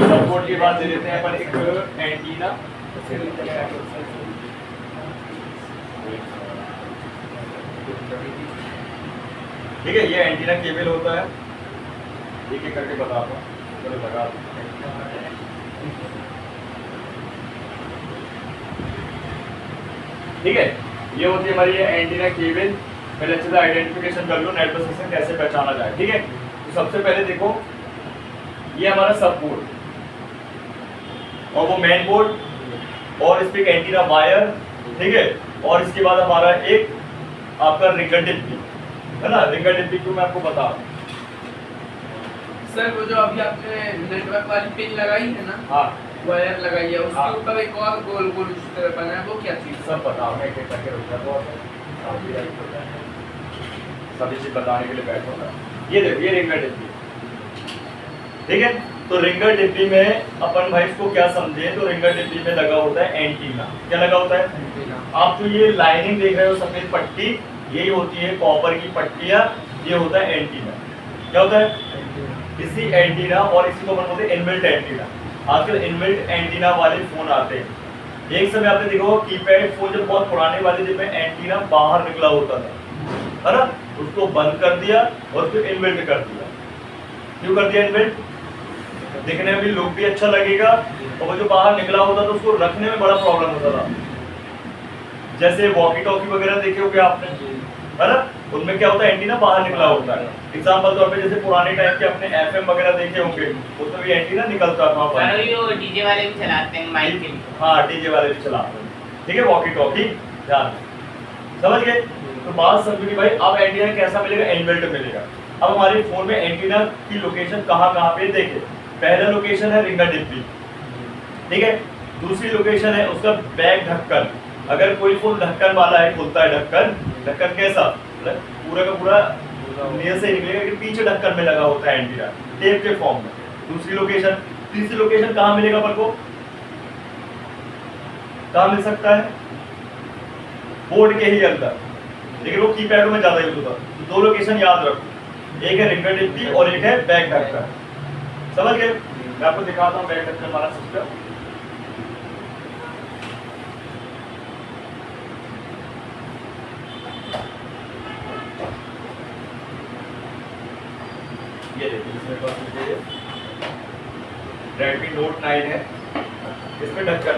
Support के बाद दे देते हैं अपन एक एंटीना। ठीक है, ये एंटीना केबल होता है, एक एक करके बताता हूँ। चलो लगा ठीक है, ये होती है हमारी एंटीना केबल। पहले अच्छे से आइडेंटिफिकेशन कर लो नेट बस से कैसे पहचाना जाए। ठीक है, तो सबसे पहले देखो ये हमारा सब बोर्ड और वो मेन बोर्ड और इस पे एक एंटीना वायर। ठीक है, और इसके बाद हमारा एक आपका रिंगर डिब्बी है ना। रिंगर डिब्बी क्यों मैं आपको बता सर, वो जो अभी आपने नेटवर्क वाली पिन लगाई है ना, हाँ वायर लगाई है, उसके हाँ। ऊपर एक और गोल गोल इस तरह बना है, वो क्या चीज? सब बताओ, मैं एक एक करके रुक जाता हूँ, सभी चीज बताने के लिए बैठो ना। ये देखो ये रिंगर डिब्बी, ठीक है। तो रिंगर डिब्बी में अपन भाई इसको क्या समझे, तो रिंगर डिब्बी में लगा होता है एंटीना। क्या लगा होता है? आप जो ये लाइनिंग देख रहे हो सफेद पट्टी, यही होती है कॉपर की पट्टियां, ये होता है एंटीना। क्या होता है? इसी एंटीना, और इसी को अपन बोलते हैं इनबिल्ट एंटीना। आजकल इनबिल्ट एंटीना वाले फोन आते हैं। एक समय आपने देखा होगा कीपैड फोन जब बहुत पुराने वाले जिनमें एंटीना बाहर निकला होता था, है ना, उसको बंद कर दिया और फिर इनबिल्ट कर दिया। क्यों कर दिया इनबिल्ट? दिखने में भी लुक भी अच्छा लगेगा, और वो जो बाहर निकला होता था उसको रखने में बड़ा प्रॉब्लम होता था। जैसे वॉकी टॉकी वगैरह देखे होंगे आपने, है ना, उनमें क्या होता है एंटीना बाहर निकला होता है। एग्जांपल तौर पे जैसे पुराने टाइम के अपने एफएम वगैरह देखे होंगे, उसमें भी एंटीना निकलता था। वो डीजे वाले भी चलाते हैं माइक के लिए। हाँ, डीजे वाले भी चलाते हैं। ठीक है, वॉकी टॉकी, ध्यान समझ गए। तो बात समझो कि भाई अब एंटीना कैसा मिलेगा? इनबिल्ट मिलेगा। अब हमारे फोन में एंटीना की लोकेशन कहाँ कहाँ पे देखे। पहला लोकेशन है रिंगर डिब्बी, ठीक है। दूसरी लोकेशन है उसका बैक ढक्कन। अगर कोई फोन ढक्कन वाला है, खुलता है ढक्कन, ढक्कन कैसा पूरा का पूरा नियर से निकलेगा कि पीछे ढक्कन में लगा होता है एंटीना टेप के फॉर्म में। दूसरी लोकेशन। तीसरी लोकेशन कहाँ मिलेगा अपन को? कहाँ मिल सकता है? बोर्ड के ही अंदर, लेकिन वो कीपैड में ज्यादा यूज होता है। दो लोकेशन याद रखो, एक है रिंगर डिब्बी और एक है बैक ढक्कन। समझ गए? मैं आपको दिखाता हूँ बैक ढक्कन वाला सिस्टम। ये देखिए, इसमें पास मुझे Redmi Note 9 है, इसमें ढक्कन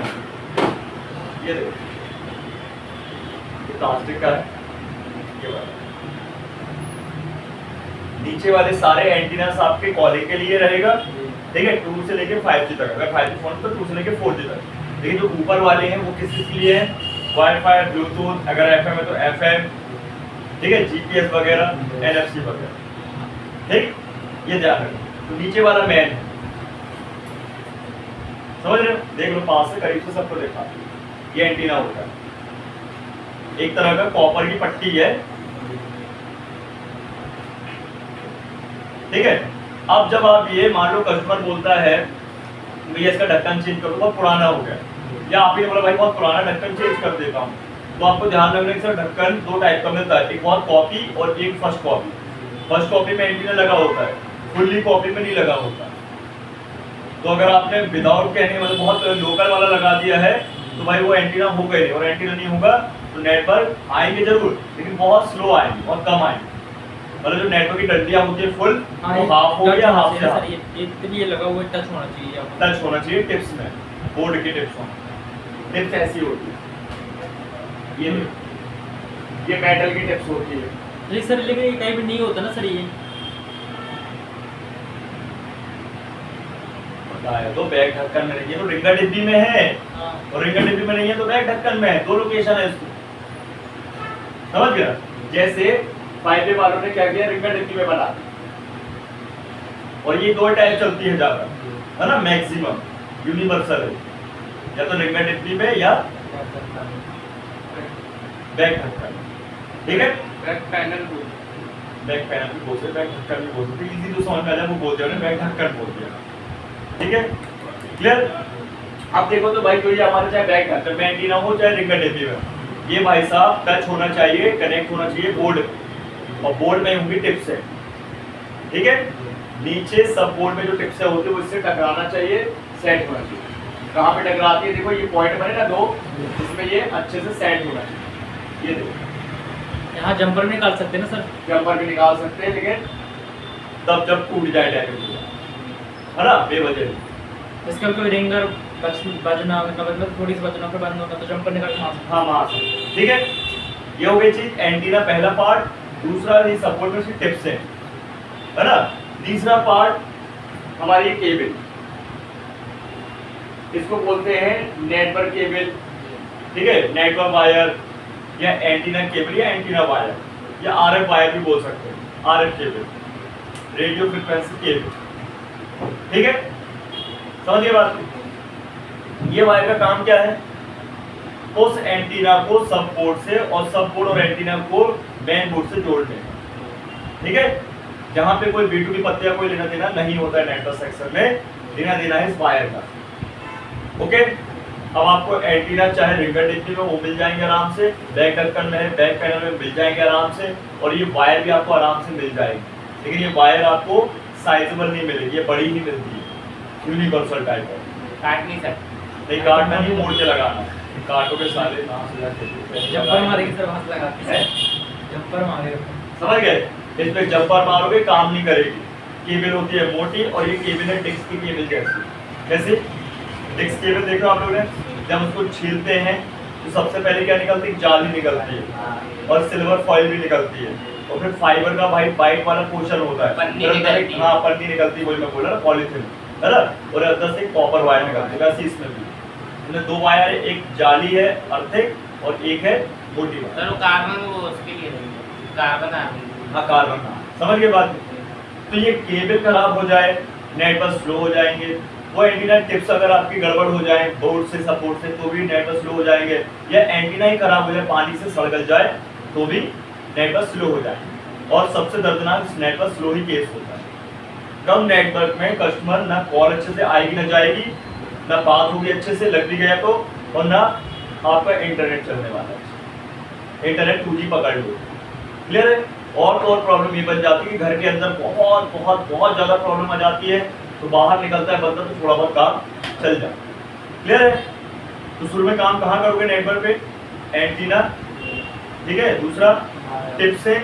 ये देखो, ये प्लास्टिक का है। ये वाला नीचे वाले सारे एंटीनास आपके कॉलिंग के लिए रहेगा, ठीक है, 2 से लेके 5G तक। अगर 5G फोन तो 2 से लेके 4G तक। लेकिन जो ऊपर वाले हैं वो किस के लिए हैं? वाईफाई, ब्लूटूथ, अगर FM है तो FM, ठीक है, GPS वगैरह, NFC वगैरह, ठीक। ये ध्यान रखो। तो नीचे वाला मैन है, समझ रहे हो? देख लो पास से, करीब से सबको देखा। ये एंटीना होता है, एक तरह का कॉपर की पट्टी है, ठीक है। अब जब आप ये मान लो कस्टमर बोलता है भैया इसका ढक्कन चेंज करो, बहुत पुराना हो गया, या आप ही ने बोला भाई बहुत पुराना ढक्कन चेंज कर देता हूँ, तो आपको ध्यान रखना कि सर ढक्कन 2 टाइप का मिलता है, एक बहुत कॉपी और एक फर्स्ट कॉपी। फर्स्ट कॉपी में एंटीना लगा होता है, फुल्ली कॉपी में नहीं लगा होता। तो अगर आपने विदाउट कहने मतलब बहुत लोकल वाला लगा दिया है तो भाई वो एंटीना होगा ही नहीं, और एंटीना नहीं होगा तो नेटवर्क आएंगे जरूर, लेकिन बहुत स्लो आएंगे, बहुत कम आएंगे। मतलब जो नेटवर्क की डंडियां होती है फुल, वो हाफ हो गया, हाफ से हाफ। ये लगा हुआ टच होना चाहिए, टच होना चाहिए टिप्स में, बोर्ड के टिप्स में। टिप्स ऐसी होती है, ये मेटल की टिप्स होती है। लेकिन सर लेकिन ये कहीं भी नहीं होता ना सर, ये तो बैक ढक्कन में नहीं है, तो रिंगर डिब्बी में है, और रिंगर डिब्बी में नहीं है तो बैक ढक्कन में है। 2 लोकेशन है इसको, समझ गया? जैसे 5G वालों ने क्या किया, रिंगर डिब्बी में बना दी, और ये 2 टाइप चलती है ज्यादा, है ना, मैक्सिमम यूनिवर्सल है, या तो रिंगर डिब्बी में या बैक ढक्कन, ठीक है। बैक पैनल को, बैक पैनल भी बोलते हैं, बैक ढक्कन भी बोलते हैं, इजी जो समझ में आ जाए वो बोलते हैं, बैक ढक्कन बोलते हैं, ठीक है, क्लियर? अब देखो तो भाई, तो ये हमारे चाहे बैक ढक्कन में एंटीना हो चाहे रिंगर डिब्बी में, ये भाई साहब टच होना चाहिए, कनेक्ट होना चाहिए बोर्ड, और बोर्ड में होंगी टिप्स है, ठीक है। नीचे सपोर्ट में जो टिप्स होती है वो इससे टकराना चाहिए, सेट होना चाहिए। कहाँ पे टकराती है देखो, ये पॉइंट बने ना दो, इसमें ये अच्छे से सेट होना चाहिए। ये देखो यहाँ जंपर में निकाल सकते हैं ना सर? जंपर भी निकाल सकते हैं, लेकिन तब जब टूट जाए डायरेक्ट, है ना, बेवजह। इसका कोई रिंगर बजना मतलब थोड़ी सी बजना पे बंद होगा तो जंपर निकाल के मार सकते हाँ मार सकते, ठीक है। ये हो गई चीज एंटीना पहला पार्ट। दूसरा ये सपोर्ट में उसकी टिप्स है ना। तीसरा पार्ट हमारी केबल, इसको बोलते हैं नेटवर्क केबल, ठीक है, नेटवर्क वायर या एंटीना केबल या एंटीना वायर या आरएफ वायर भी बोल सकते हैं, RF cable, radio frequency cable, ठीक है। समझिए बात, ये वायर का काम क्या है, उस एंटीना को सब पोर्ट से और सब पोर्ट और एंटीना को मेन बोर्ड से जोड़ने, ठीक है। जहां पे कोई B2B पत्तियां कोई लेना देना नहीं होता है नेटवर्क सेक्शन में, लेना देना है इस वायर का, ओके। अब आपको एंटीना चाहे रिंगर डिब्बी में वो मिल जाएंगे आराम से, बैक ढक्कन में है, बैक पैनल में मिल जाएंगे आराम से, और ये वायर भी आपको आराम से मिल जाएगी। लेकिन ये वायर आपको साइजेबल नहीं मिलेगी, ये बड़ी ही मिलती है, यूनिवर्सल टाइप है। काट नहीं सकते। नहीं काटना नहीं, मोड़ के लगाना, काटोगे साले कहाँ से जाके जंपर मारेगी सर, वहां से लगाते है? हैं जंपर मारेगा। समझ गए, इस पे जंपर मारोगे काम नहीं करेगी। केबल होती है मोटी, और ये केबल है डिस्क की केबल जैसी, कैसे डिस्क केबल देखो आप लोग ने, जब उसको छीलते हैं तो सबसे पहले क्या निकलती है, जाली निकलती है और सिल्वर फॉइल भी निकलती है, और फिर फाइबर का भाई वाइट वाला पोर्शन होता है, पन्नी निकलती है। हाँ पन्नी निकलती है, वही मैं बोला ना, पॉलीथिन, है ना, और अंदर से कॉपर वायर निकलती है। वैसे इसमें भी इनमें दो वायर है, एक जाली है अर्थिक और एक है मोटी वायर। सर वो कार्बन वो उसके लिए रहेगी, कार्बन आर्बन। हाँ कार्बन, समझ गए बात। तो ये केबल खराब हो जाए, नेटवर्क स्लो हो जाएंगे, वो एंटीना टिप्स अगर आपकी गड़बड़ हो जाए बोर्ड से सपोर्ट से तो भी नेटवर्क स्लो हो जाएंगे, या एंटीना ही खराब हो जाए पानी से सड़गल जाए तो भी नेटवर्क स्लो हो जाए। और सबसे दर्दनाक नेटवर्क स्लो ही केस होता है। कम नेटवर्क में कस्टमर ना कॉल अच्छे से आएगी ना जाएगी, ना बात होगी अच्छे से, लग भी गया तो, और ना आपका इंटरनेट चलने वाला है, इंटरनेट 2G पकड़ लो, क्लियर है। और तो और प्रॉब्लम ये बन जाती है कि घर के अंदर बहुत बहुत बहुत ज़्यादा प्रॉब्लम आ जाती है, तो बाहर निकलता है बंदा तो थोड़ा बहुत काम चल जाए, क्लियर है। तो शुरू में काम कहाँ करोगे, नेटवर्क पे, एंटीना, ठीक है, दूसरा टिप से,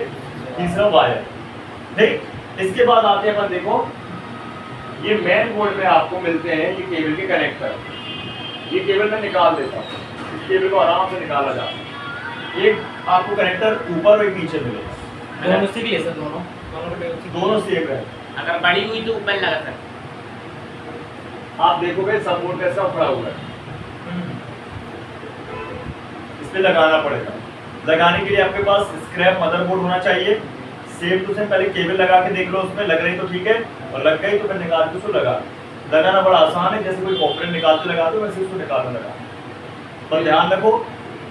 तीसरा वायर, ठीक। इसके बाद आते हैं अपन, देखो ये मेन बोर्ड में आपको मिलते हैं ये केबल के कनेक्टर। ये केबल मैं निकाल देता हूँ, इस केबल को आराम से निकाला जाता है। एक आपको कनेक्टर ऊपर और एक नीचे मिलेगा, दोनों उसी के लिए सर, दोनों दोनों सेम है। अगर बड़ी हुई तो ऊपर लगा सकते। आप देखोगे सपोर्ट कैसा उखड़ा हुआ है, इस पे लगाना पड़ेगा। लगाने के लिए आपके पास स्क्रैप मदरबोर्ड होना चाहिए, सेम टू सेम। पहले केबल लगा के देख लो, उसमें लग रही तो ठीक है, और लग गई तो फिर निकाल के उसको लगा। लगाना बड़ा आसान है, जैसे कोई कॉपरेट निकालते लगा दो वैसे उसको निकालना लगा। पर ध्यान रखो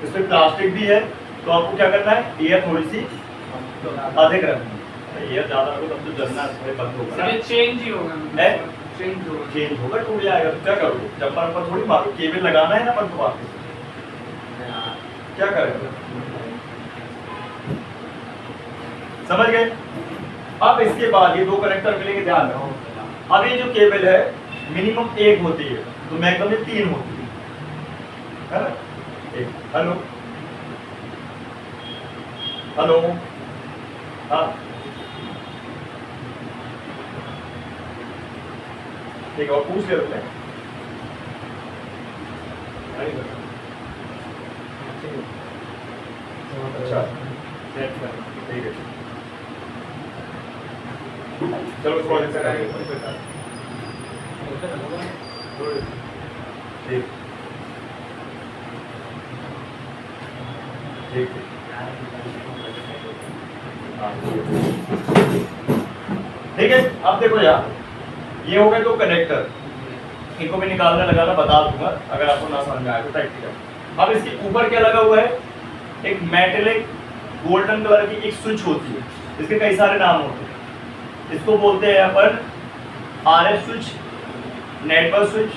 इसमें प्लास्टिक भी है, तो आपको क्या करना है, एयर थोड़ी सी अधिक रखनी है। एयर ज़्यादा रखो तब तो जलना बंद होगा ना, चेंज ही होगा, है? चेंज होगा। चेंज होगा, टूट जाएगा तो क्या करोगे, जंपर पर थोड़ी मारो, केबल लगाना है ना अपन को वापस, क्या करेंगे, समझ गए। अब इसके बाद ये दो कनेक्टर मिलेंगे, ध्यान रखो। अब ये जो केबल है मिनिमम एक होती है, तो मैक्सिमम में 3 होती है ना। एक, हेलो हेलो, हाँ ठीक है, और पूछ ले रहे हैं। अच्छा ठीक है, चलो थोड़ा जैसे करेंगे ठीक ठीक ठीक है। अब देखो यार, ये हो गए दो कनेक्टर, इनको भी निकालना लगाना बता दूंगा अगर आपको ना समझ में आए तो प्रैक्टिकल। अब इसके ऊपर क्या लगा हुआ है, एक मेटेलिक गोल्डन कलर की एक स्विच होती है, इसके कई सारे नाम होते हैं। इसको बोलते हैं अपन RF स्विच, नेटवर्क स्विच,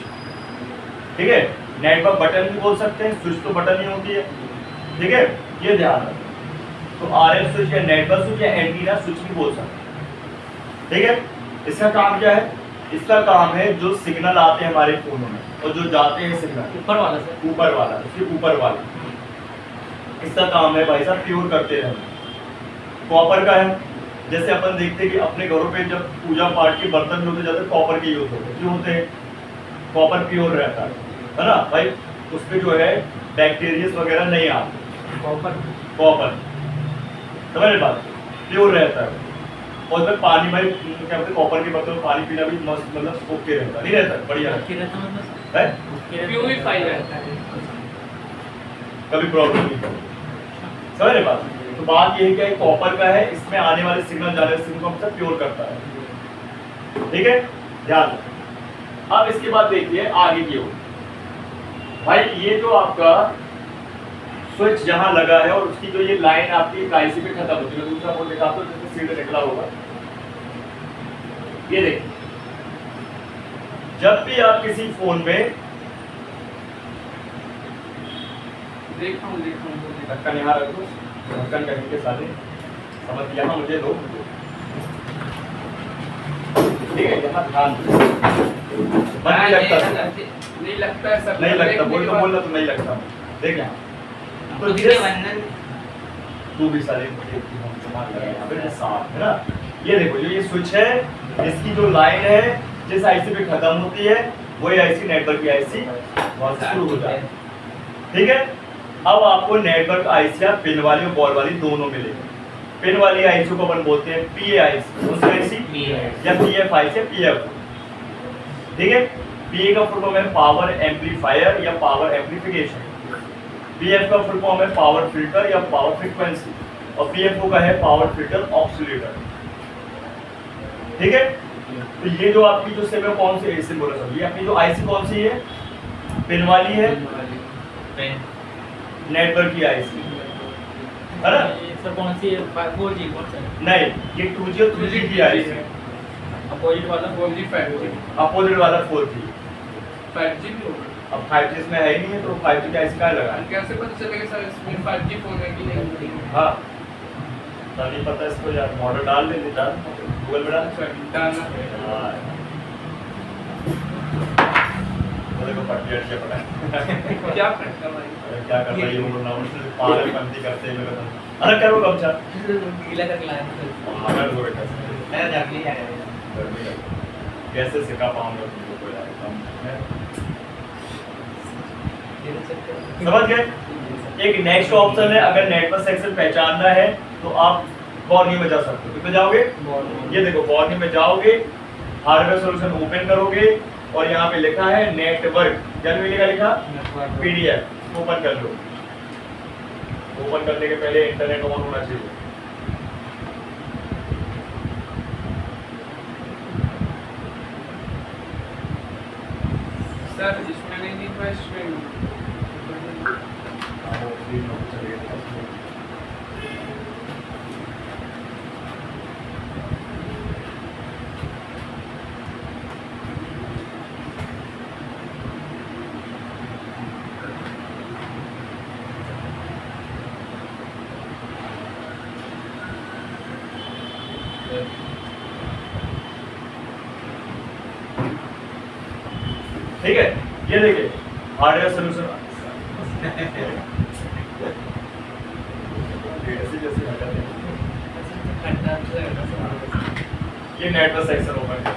ठीक है। नेटवर्क बटन भी बोल सकते हैं, स्विच तो बटन ही होती है, ठीक है, ये ध्यान रखो। तो RF स्विच या नेटवर्क स्विच या एंटीना स्विच भी बोल सकते हैं, ठीक है। इसका काम क्या है? इसका काम है जो सिग्नल आते हैं हमारे फोनों में और जो जाते हैं सिग्नल ऊपर वाला सर, ऊपर वाला, उसके ऊपर वाले, इसका काम है भाई साहब प्योर करते रहना। कॉपर का है, जैसे अपन देखते हैं कि अपने घरों पे जब पूजा पाठ के बर्तन जो होते जाते हैं कॉपर के यूज होते हैं, क्यों होते हैं? कॉपर प्योर रहता है ना भाई, उस पे जो है बैक्टीरिया वगैरह नहीं आते। कॉपर समझ रहे बात, प्योर रहता है। और उसमें पानी भाई क्या बोलते हैं, कॉपर के बर्तन में पानी पीना भी मस्त, मतलब ओके रहता नहीं रहता, बढ़िया रहता रहता मतलब है, प्यूरिफाई रहता है। कभी प्रॉब्लम नहीं होती। समझ रहे बात? तो बात ये है कि कॉपर का है, इसमें आने वाले सिग्नल जाने वाले सिग्नल को हमसे प्योर करता है। ठीक है, ध्यान रखो। अब इसके बाद देखिए आगे की ओर, भाई ये जो आपका स्विच जहां लगा है और उसकी जो ये लाइन आपकी आईसी पे खत्म होती है, दूसरा बोर्ड दिखाता हूं जिसमें सीधे निकला होगा, ये देखिए जब भी आप किसी फोन में ढक्कन यहाँ रखो, ढक्कन कहीं के साथ समझ, यहाँ मुझे दो, ठीक है, यहाँ ध्यान दो। नहीं लगता है सर, नहीं लगता है सब। नहीं लगता, बोलना तो नहीं लगता, देख यहाँ तो तो धीरे वंदन तू भी सारे साफ है ना। ये देखो जो ये स्विच है, इसकी जो लाइन है जिस आईसी पे खत्म होती है वही आईसी नेटवर्क की आईसी वहां से शुरू होता है। ठीक है, अब आपको नेटवर्क आईसी या पिन वाली और बॉल वाली दोनों मिलेगी। पिन वाली आईसी को अपन बोलते हैं पीए आईसी, कौन सी आईसी? या पीएफ आईसी, पीएफ। ठीक है, पीए का फुल फॉर्म है पावर एम्पलीफायर या पावर एम्पलीफिकेशन, पीएफ का फुल फॉर्म है पावर फिल्टर या पावर फ्रीक्वेंसी, और पीएफओ का है पावर फिल्टर ऑक्सीलेटर। ठीक है, तो ये जो आपकी जो सिम है कौन सी सिम बोला सर, ये अपनी जो आईसी कौन सी है? पिन वाली है, नेटवर्क की आईसी है ना। सर कौन सी है? 4G कौन सा है? नहीं, ये 2G और 3G की आईसी है, अपोजिट वाला 4G 5G अपोजिट वाला 4G। 5G भी होगा। अब 5G इसमें है ही नहीं है तो 5G की आईसी का लगा है? कैसे पता चलेगा सर इसमें 5G फोन है कि नहीं? हाँ, तो नहीं पता इसको यार, मॉडल डाल दे, डाल गूगल में डाल। अच्छा, डालना पड़ेगा। हाँ, वो देखो पट्टी अटके पड़ा है। क्या करता भाई? अरे क्या कर रही हूँ ना, उनसे पागलपंती करते हैं मेरे को। अरे करो गमछा, गीला करके लाया था। अगर वो बेटा मैं जाके आ गया गर्मी लगी। कैसे सिखा पाऊंगा तुमको कोई यार काम है? समझ गए? एक नेक्स्ट ऑप्शन है, अगर नेटवर्क सेक्शन पहचानना है तो आप बॉर्नी में जा सकते हो। कितने जाओगे? ये देखो बॉर्नी में जाओगे, हार्डवेयर सॉल्यूशन ओपन करोगे और यहाँ पे लिखा है नेटवर्क, क्या लिखा? पीडीएफ ओपन कर लो। ओपन करने के पहले इंटरनेट ऑन होना चाहिए। सर इसमें नहीं दिख रहा, इसमें ठीक है, ये देखिए हार्डवेयर सॉल्यूशन ये नेटवर्क सेक्शन ओपन है।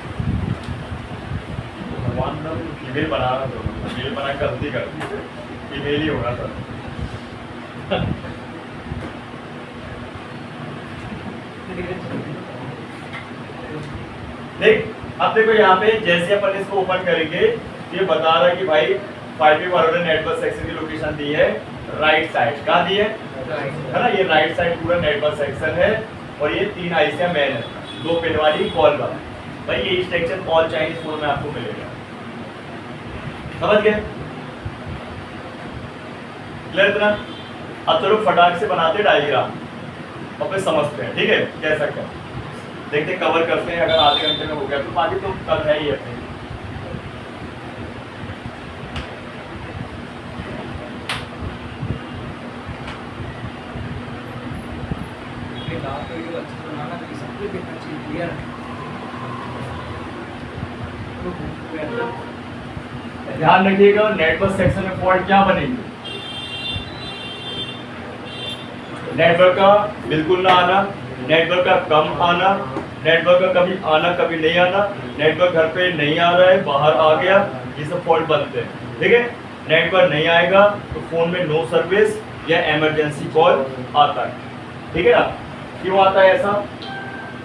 भगवान ने ईमेल बना रहा था, ईमेल बना गलती कर दी, ईमेल ही होना था। देख, अब देखो यहाँ पे जैसे अपन इसको ओपन करेंगे ये बता रहा है कि भाई 5G वालों ने नेटवर्क सेक्शन की लोकेशन दी है राइट साइड, कहाँ दी है ना, ये राइट साइड पूरा नेटवर्क सेक्शन है और ये 3 आईसियां मैन है, 2 पिन वाली कॉल वाला। भाई ये स्ट्रक्चर ऑल चाइनीज फोन में आपको मिलेगा। समझ गए? क्लियर इतना? अब तो लोग फटाक से बनाते डायग्राम और फिर समझते हैं। ठीक है, कैसा क्या देखते कवर करते हैं, अगर आधे घंटे में हो गया तो बाकी तो कल है ही अपने। ध्यान रखिएगा नेटवर्क सेक्शन में फॉल्ट क्या बनेंगे, नेटवर्क का बिल्कुल ना आना, नेटवर्क का कम आना, नेटवर्क का कभी आना कभी नहीं आना, नेटवर्क घर पे नहीं आ रहा है बाहर आ गया, ये सब फॉल्ट बनते हैं। ठीक है, नेटवर्क नहीं आएगा तो फोन में नो सर्विस या इमरजेंसी कॉल आता है। ठीक है ना, क्यों आता है ऐसा?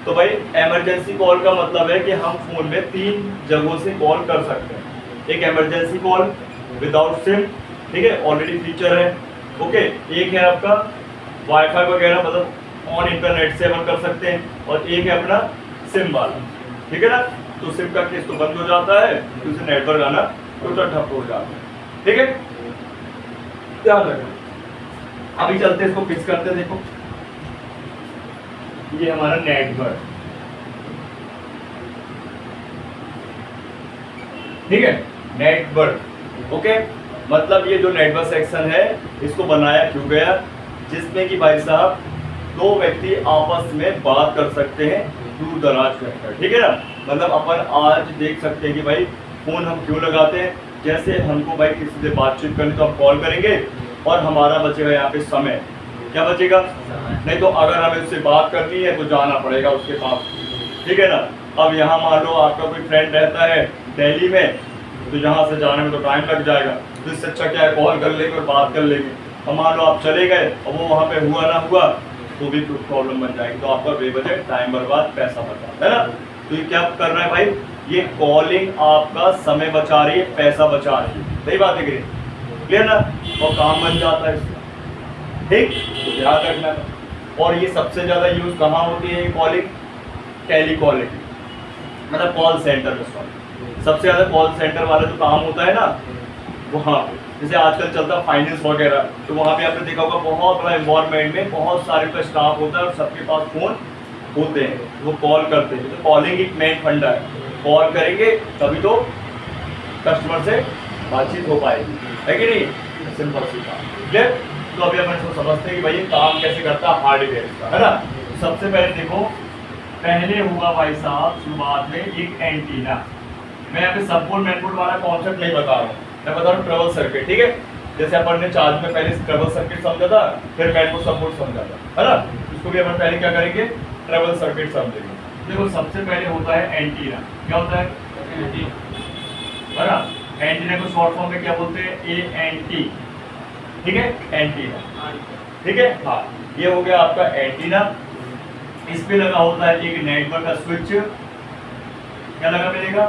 तो भाई इमरजेंसी कॉल का मतलब है कि हम फोन में 3 जगहों से कॉल कर सकते हैं। एक इमरजेंसी कॉल विदाउट सिम, ठीक है, ऑलरेडी फीचर है। ओके, एक है आपका वाईफाई वगैरह मतलब ऑन इंटरनेट से अपन कर सकते हैं, और एक है अपना सिम वाला। ठीक है ना, तो सिम का केस तो बंद हो जाता है, तो उसे नेटवर्क आना टोटल ठप हो जाता है। ठीक है, ध्यान रखना। अभी चलते इसको फिक्स करते, देखो ये हमारा नेटवर्क, ठीक है, नेटवर्क। ओके, मतलब ये जो नेटवर्क सेक्शन है इसको बनाया क्यों गया, जिसमें कि भाई साहब 2 व्यक्ति आपस में बात कर सकते हैं दूर दराज रहकर। ठीक है ना, मतलब अपन आज देख सकते हैं कि भाई फोन हम क्यों लगाते हैं, जैसे हमको भाई किसी से बातचीत करनी तो हम कॉल करेंगे और हमारा बचेगा यहाँ पे समय। क्या बचेगा? नहीं तो अगर हमें उससे बात करनी है तो जाना पड़ेगा उसके पास। ठीक है ना, अब यहाँ मान लो आपका कोई फ्रेंड रहता है दिल्ली में, तो यहाँ से जाने में तो टाइम लग जाएगा, तो इससे अच्छा क्या है कॉल कर लेंगे और बात कर लेंगे। अब मान लो आप चले गए और वो वहाँ पे हुआ ना हुआ तो भी कुछ प्रॉब्लम बन जाएगी, तो आपका बेवजह टाइम बर्बाद, पैसा बर्बाद, है ना। तो ये क्या कर रहा है भाई, ये कॉलिंग आपका समय बचा रही है, पैसा बचा रही है। सही बात है कि क्लियर ना, और काम बन जाता है इससे। ठीक, तो ध्यान रखना। और ये सबसे ज़्यादा यूज़ कहाँ होती है ये कॉलिंग? टेली कॉलिंग, मतलब कॉल सेंटर में। सबसे ज़्यादा कॉल सेंटर वाला जो काम होता है ना वहाँ पे, जैसे आजकल चलता फाइनेंस वगैरह, तो वहाँ पे आपने देखा होगा बहुत बड़ा एनवायरनमेंट में बहुत सारे का स्टाफ होता है और सबके पास फ़ोन होते हैं, वो कॉल करते हैं। तो कॉलिंग एक मेन फंडा है, कॉल करेंगे तभी तो कस्टमर से बातचीत हो पाएगी, है कि नहीं? सिंपल सी बात, क्लियर। तो अभी अपन इसको समझते हैं कि भाई ये काम कैसे करता है हार्डवेयर का, है ना। सबसे पहले देखो, पहले होगा भाई साहब शुरुआत में एक एंटीना। मैं यहाँ पे सबपोर्ट मेनपोर्ट वाला कॉन्सेप्ट नहीं बता रहा हूँ, मैं बता रहा हूँ ट्रेवल सर्किट। ठीक है, जैसे अपन ने चार्ज में पहले ट्रेवल सर्किट समझा था, फिर मेनपोर्ट सपोर्ट समझा था, है ना। इसको भी अपन पहले क्या करेंगे, ट्रेवल सर्किट समझेंगे। देखो सबसे पहले होता है एंटीना। क्या होता है? है ना। एंटीना को शॉर्ट फॉर्म में क्या बोलते हैं? ANT। ठीक है, एंटीना। ठीक है, हाँ, ये हो गया आपका एंटीना। इस पे लगा होता है एक नेटवर्क का स्विच। क्या लगा मिलेगा?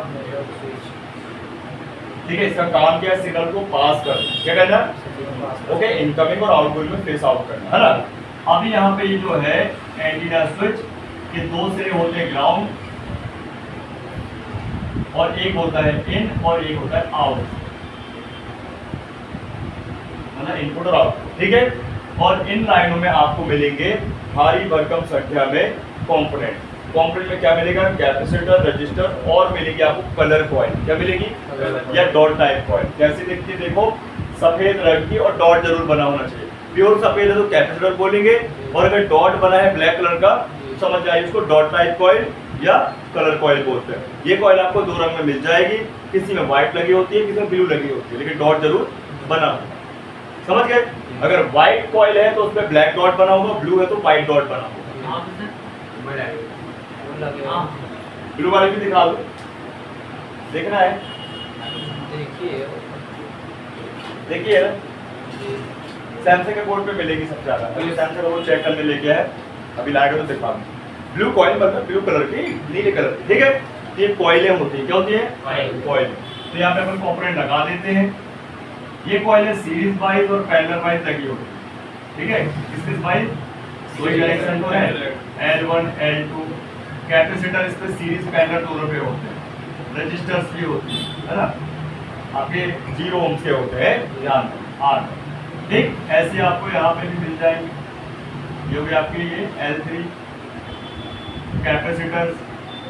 ठीक है, इसका काम क्या है? सिग्नल को पास करना। क्या करना? ओके, इनकमिंग और आउटगोइंग में फेस आउट करना, है ना। अभी यहाँ पे ये जो है एंटीना स्विच के 2 सिरे होते हैं ग्राउंड, और एक होता है इन और एक होता है आउट, मतलब इनपुट और आउटपुट। ठीक है, और इन लाइनों में आपको मिलेंगे भारी भरकम संख्या में कंपोनेंट। कंपोनेंट में क्या मिलेगा? कैपेसिटर, रजिस्टर, और मिलेगी आपको कलर कॉइल। क्या मिलेगी? या डॉट टाइप कॉइल। कैसी दिखती है? देखो सफेद रंग की और डॉट जरूर बना होना चाहिए। प्योर सफेद है तो कैपेसिटर बोलेंगे, और अगर डॉट बना है ब्लैक कलर का समझ जाइए उसको डॉट टाइप कॉइल या कलर कॉइल बोलते हैं। ये कॉइल आपको 2 रंग में मिल जाएगी, किसी में व्हाइट लगी होती है, किसी में ब्लू लगी होती है, लेकिन डॉट जरूर बना होगा। समझ गए? अगर व्हाइट कॉइल है तो उस पर ब्लैक डॉट बना होगा, ब्लू है तो व्हाइट डॉट बना होगा। ब्लू वाले भी दिखा दो, देखना है। देखिए ना, सैमसंग के बोर्ड पे मिलेगी सबसे ज्यादा। अभी सैमसंग का बोर्ड चेक करने लेके है, अभी लाएगा तो दिखा दूँ। ब्लू कॉइल मतलब ब्लू कलर की, नीले कलर की। ठीक है, ये कॉइलें होती है। क्या होती है? कॉइल। तो यहाँ पे अपन कॉम्पोनेंट लगा देते हैं। ये कॉइलें सीरीज वाइज और पैरेलल वाइज लगी होती है। ठीक है, सीरीज वाइज कोई कनेक्शन तो है, L1 L2। कैपेसिटर इस पे सीरीज पैरेलल दोनों पे होते हैं। रजिस्टर्स भी होती है ना, आपके 0 ओम्स के होते हैं, ध्यान आठ। ठीक, ऐसे आपको यहाँ पे भी मिल जाएंगे। ये भी आपके लिए L3 कैपेसिटर्स।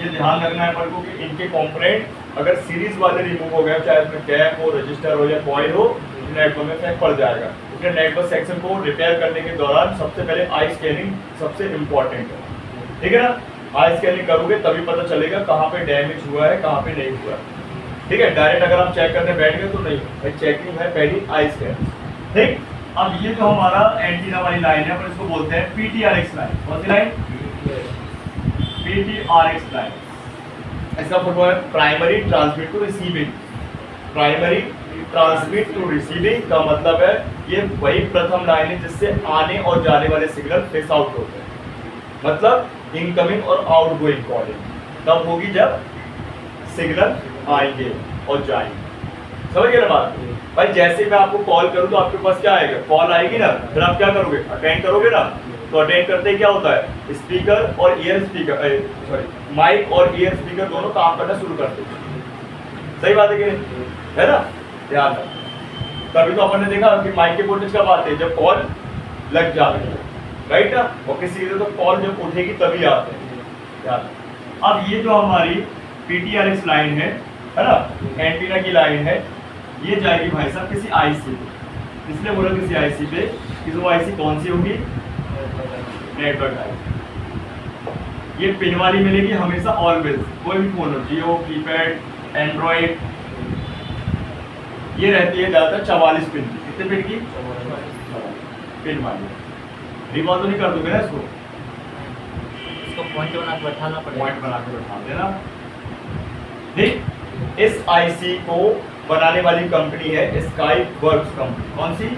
ये ध्यान रखना है अपन को कि इनके कंपोनेंट अगर सीरीज वाले रिमूव हो गए, चाहे उसमें कैप हो, रजिस्टर हो या कॉइल हो, नेटवर्क में इफेक्ट पड़ जाएगा। इसलिए नेटवर्क सेक्शन को रिपेयर करने के दौरान सबसे पहले आई स्कैनिंग सबसे इम्पोर्टेंट है। ठीक है ना, आई स्कैनिंग करोगे तभी पता चलेगा कहाँ पे डैमेज हुआ है, कहाँ पे नहीं हुआ है। ठीक है, डायरेक्ट अगर आप चेक करने बैठ गए तो नहीं भाई, चेकिंग है पहली आई स्कैन। ठीक, अब ये जो हमारा एंटीना वाली लाइन है अपन इसको बोलते हैं PTRX लाइन। कौन सी लाइन? PTRX line. इसका फुल फॉर्म है primary transmit to receiving. Primary transmit to receiving का मतलब है ये वही प्रथम लाइन है जिससे आने और जाने वाले सिग्नल फेस आउट होते हैं। मतलब इनकमिंग और आउटगोइंग कॉलिंग तब होगी जब सिग्नल आएंगे और जाएंगे। समझ गए ना बात? भाई जैसे मैं आपको कॉल करूं तो आपके पास क्या आएगा? कॉल आएगी ना, फिर आप क्या करोगे? अटेंड करोगे ना। तो अटेंड करते ही क्या होता है? स्पीकर और ईयर स्पीकर, सॉरी माइक और ईयर स्पीकर दोनों काम करना शुरू करते हैं। सही बात है कि नहीं? है ना? ध्यान रखो। तभी तो अपन ने देखा कि माइक के वोल्टेज कब आते हैं? जब कॉल लग जाती है, राइट ना? और किसी तो कॉल जब उठेगी तभी आते हैं। ध्यान रखो। अब ये जो हमारी PTRX लाइन है ना, एंटीना की लाइन है, ये जाएगी भाई साहब किसी आईसी पे। इसलिए बोला किसी आईसी पे, कि वो आईसी कौन सी होगी? Network IC. ये पिन वाली मिलेगी हमेशा, ऑलवेज। कोई भी फोन हो, जियो, कीपैड, एंड्रॉइड, ये रहती है ज्यादातर 44 पिन की। कितने पिन की? पिन वाली। रिकॉल तो नहीं कर दोगे ना इसको? इसको पॉइंट बना के बैठाना पड़ेगा। पॉइंट बना के बैठा देना। ठीक, इस आईसी को बनाने वाली कंपनी है स्काई वर्क्स कंपनी। कौन सी?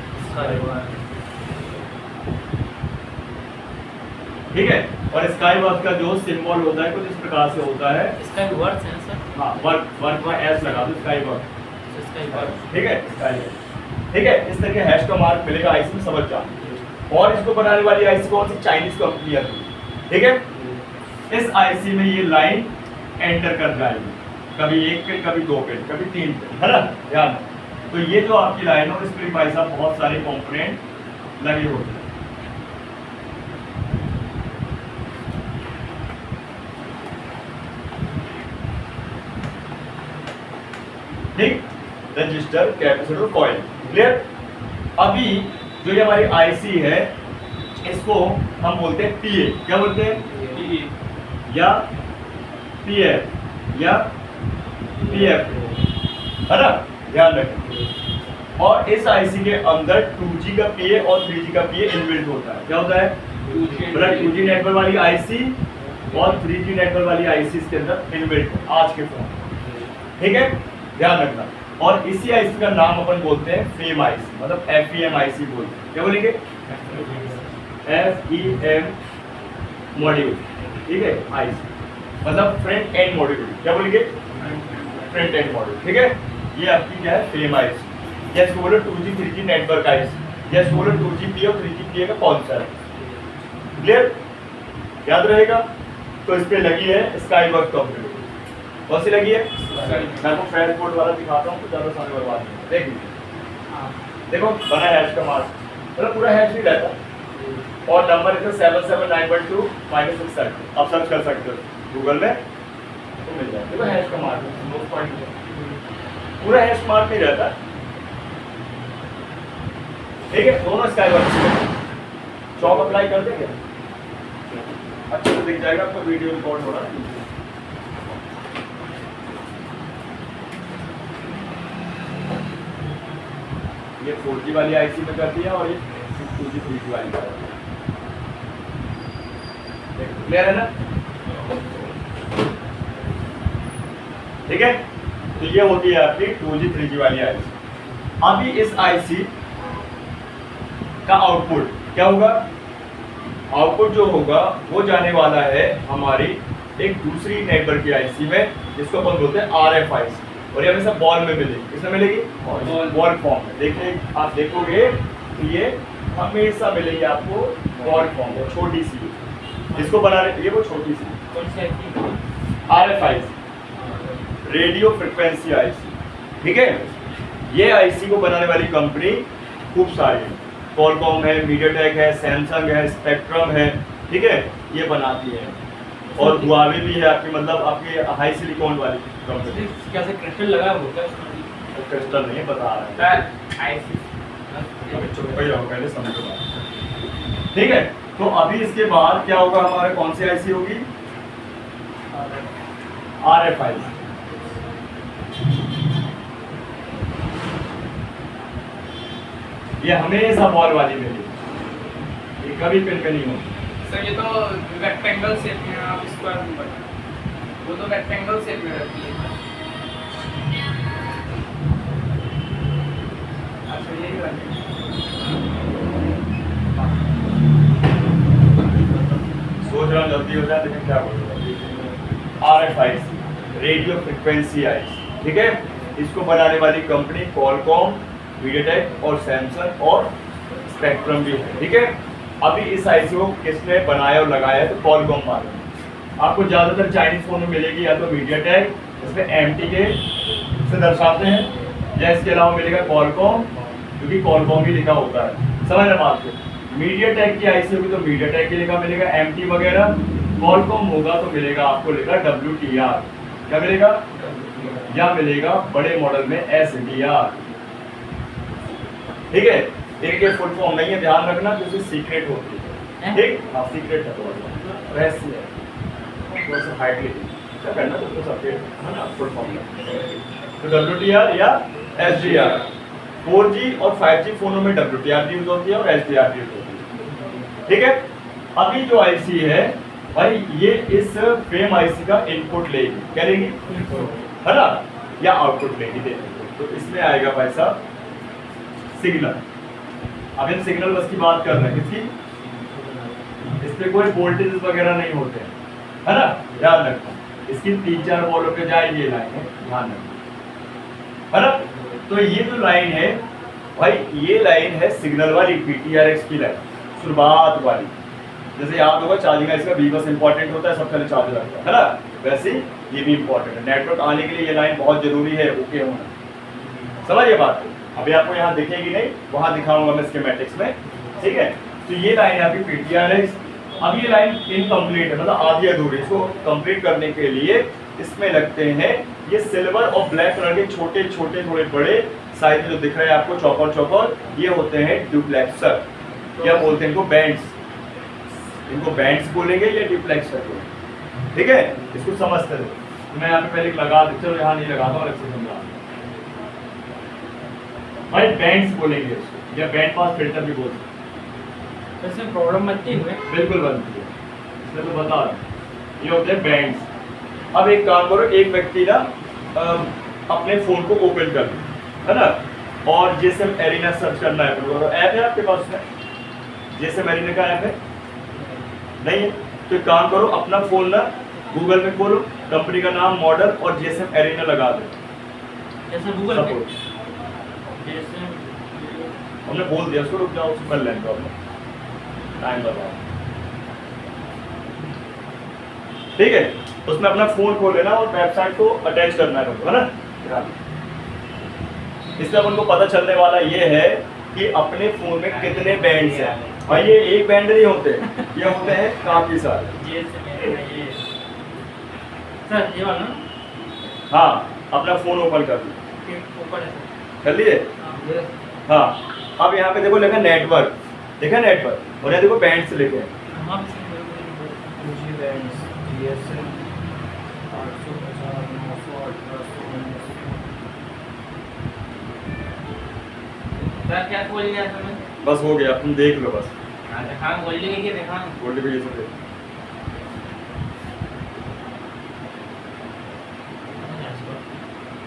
ठीक है, और स्काई वर्क्स का जो सिंबल होता है कुछ इस प्रकार से होता है। इसका भी वर्ड्स है सर? हाँ, वर्क में एस लगा दो, स्काई वर्क। इसका भी वर्ड्स। ठीक है, स्काई। ठीक है, इस तरह के हैश का मार्क मिलेगा आईसी में, समझ जाओ। और इसको बनाने वाली आईसी कौन सी? चाइनीज कंपनी है। ठीक है, इस आईसी में ये लाइन एंटर कर जाएगी, कभी 1 पिन, कभी 2 पिन, कभी 3 पिन, है ना? ध्यान। तो ये जो आपकी लाइन है इस पर भाई साहब बहुत सारे कंपोनेंट लगे होते हैं। ठीक, रजिस्टर, कैपेसिटर, कॉइल। क्लियर? अभी जो ये हमारी आईसी है इसको हम बोलते हैं पीए। क्या बोलते हैं? या पीएफ या पीएफ, है ना? ध्यान रखें। और इस आईसी के अंदर 2G का पीए और 3G का पीए इनबिल्ट होता है। क्या होता है? 2G नेटवर्क वाली आईसी और 3G नेटवर्क वाली आईसी इसके अंदर इनबिल्ट है आज के फोन। ठीक है, ध्यान रखना। और इसी आईसी का नाम अपन बोलते हैं फेम आईसी, मतलब FEM आईसी बोलते हैं। क्या बोलेंगे? FEM module. ठीक है, आईसी मतलब फ्रंट एंड मॉड्यूल। क्या बोलेंगे? Front end module. ठीक है, ये आपकी क्या है? Fame IC. जैसे बोलो 2G 3G नेटवर्क आईसी, जैसे बोलो 2G पीए और 3G पीए का कौन सा है? क्लियर? याद रहेगा? तो इस पे लगी है स्काई वर्क कंपनी। कौन सी लगी है? मैं आपको फ्रेश बोर्ड वाला दिखाता हूँ तो ज़्यादा समय बर्बाद नहीं। देख लीजिए, देखो बना हैश का मार्क, मतलब पूरा हैश नहीं रहता। और नंबर इतना 77912 -630। आप सर्च कर सकते हो गूगल में तो मिल जाएगा। देखो हैश का मार्क, पूरा हैश मार्क नहीं रहता। ठीक है, दोनों स्काई वर्क चौक अप्लाई कर देंगे, अच्छे से दिख जाएगा आपको, वीडियो रिकॉर्ड हो रहा है। ये 4G वाली आईसी में कर दिया और ये 2G 3G वाली कर दिया। क्लियर है ना? ठीक है, तो ये होती है आपकी 2G 3G वाली आईसी। अभी इस आईसी का आउटपुट क्या होगा? आउटपुट जो होगा वो जाने वाला है हमारी एक दूसरी नेटवर्क की आईसी में, जिसको अपन बोलते हैं RF आईसी। और ये हमेशा बॉल में मिलेगी। किसमें मिलेगी? बॉल फॉर्म में। देखिए, आप देखोगे तो ये हमेशा मिलेगी आपको बॉल फॉर्म में, छोटी सी। इसको बनाने के लिए वो छोटी सी कौन सी IC? RF IC, radio frequency IC. ठीक है, ये आईसी को बनाने वाली कंपनी खूब सारी है। कॉलकॉम है, मीडियाटेक है, सैमसंग है, स्पेक्ट्रम है। ठीक है, ये बनाती है। और हुआवे भी है आपकी, मतलब आपकी हाई सिलिकॉन वाली कंपनी। क्या से क्रिस्टल लगा होगा? क्रिस्टल नहीं बता रहा है, आईसी अभी चुप ही रहो, पहले समझो बात। ठीक है, तो अभी इसके बाद क्या होगा? हमारे कौन सी आईसी होगी? RF IC. ये हमेशा बॉल वाली मिलेगी, ये कभी पिन पे नहीं होगी। सर ये तो रेक्टेंगल शेप में, आप स्क्वायर में बना, वो तो रेक्टेंगल शेप में रहती है। अच्छा यही वाली सोच रहा हूँ जल्दी हो जाए, लेकिन क्या बोलूँगा। RFIC रेडियो फ्रिक्वेंसी आइस, ठीक है। इसको बनाने वाली कंपनी कॉलकॉम, मीडियाटेक और सैमसंग और स्पेक्ट्रम भी है, ठीक है। अभी इस आईसी को किसने बनाया और लगाया है तो कॉलकॉम मालूम। आपको ज़्यादातर चाइनीज फोन में मिलेगी या तो मीडियाटेक, इसमें MTK से दर्शाते हैं, या इसके अलावा मिलेगा कॉलकॉम, क्योंकि कॉलकॉम ही लिखा होता है, समझ रहे बात को। मीडियाटेक की आईसी होगी तो मीडियाटेक की लिखा मिलेगा, MT वगैरह। कॉलकॉम होगा तो मिलेगा आपको लिखा WTR, क्या मिलेगा, या मिलेगा बड़े मॉडल में SDR, ठीक है। इनके फुल फॉर्म नहीं है, ध्यान रखना क्योंकि सीक्रेट होती है, ठीक। हाँ सीक्रेट है, तो रहस्य है, थोड़ा सा हाइटली क्या करना तो सबके है ना फुल फॉर्म तो WTR या SDR। 4G और 5G फोनों में WTR यूज होती है और SDR यूज होती है, ठीक है। अभी जो आईसी है भाई, ये इस फ्रेम आईसी का इनपुट लेगी, क्या लेगी, है ना, या आउटपुट लेगी, देगी। तो इसमें आएगा भाई साहब सिग्नल। अब इन सिग्नल बस की बात कर रहे हैं, किसकी, इस पे कोई वोल्टेज वगैरह नहीं होते हैं, है ना, ध्यान रखना। इसकी 3-4 बॉलों पे जाएगी ये लाइन है, ध्यान रखना, है ना। तो ये जो लाइन है भाई, ये लाइन है सिग्नल वाली, PTRX की लाइन, शुरुआत वाली। जैसे याद होगा चार्जिंग का इसका बी बस इंपॉर्टेंट होता है, सबसे पहले चार्ज लगता है ना, वैसे ये भी इंपॉर्टेंट है। नेटवर्क आने के लिए ये लाइन बहुत जरूरी है, ओके होना, समझिए बात। अभी आपको यहाँ दिखेगी नहीं, वहाँ दिखाऊंगा मैं स्कीमेटिक्स में, ठीक है। तो ये लाइन है आपकी PTRX। अब ये लाइन इनकम्प्लीट है, मतलब आधी अधूरी। इसको कंप्लीट करने के लिए इसमें लगते हैं ये सिल्वर और ब्लैक कलर के छोटे छोटे थोड़े बड़े साइज में जो दिख रहे हैं आपको चौकोर चौकोर, ये होते हैं डुप्लेक्सर, क्या बोलते हैं इनको, बैंड्स। इनको बैंड्स बोलेंगे या डुप्लेक्सर बोलेंगे, ठीक है। इसको समझते रहो। तो मैं यहाँ पे पहले लगा देता हूँ, यहाँ नहीं लगाता हूँ, अलग से समझा भाई। बैंड्स बोलेंगे इसको, या बैंड पास फिल्टर भी बोलते हैं। इसमें प्रॉब्लम बनती है, बिल्कुल बनती है, इसमें तो बता रहा हूं। ये होते हैं बैंड्स। अब एक काम करो, एक व्यक्ति ना अपने फोन को ओपन कर लो, है ना, और GSM एरिना सर्च करना है, ऐप है आपके पास में, GSM एरिना का ऐप है नहीं है, तो एक काम करो, अपना फोन ना गूगल में खोलो, कंपनी का नाम, मॉडल और GSM एरिना लगा दो, जैसे गूगल पे, जैसे हमने बोल दिया उसको, रुक जाओ उसको कर लेंगे, टाइम लगाओ, ठीक है। उसमें अपना फोन खोल लेना और वेबसाइट को अटैच करना है ना। इसमें अपन को पता चलने वाला ये है कि अपने फोन में कितने बैंड्स हैं। भाई ये एक बैंड नहीं होते, ये होते हैं काफी सारे। सर ये वाला हाँ, अपना फोन ओपन कर लो, ऊपर है सर। कर लिए, ये हाँ। अब यहाँ पे देखो लिखा नेटवर्क, देखा नेटवर्क, और यहाँ देखो बैंड्स लिखे हैं। कहाँ पे सर क्या खोल लिया था मैं? बस हो गया, तुम देख लो बस, हाँ दिखा, गोल्डी की दिखा। गोल्ड भी ये सब देख।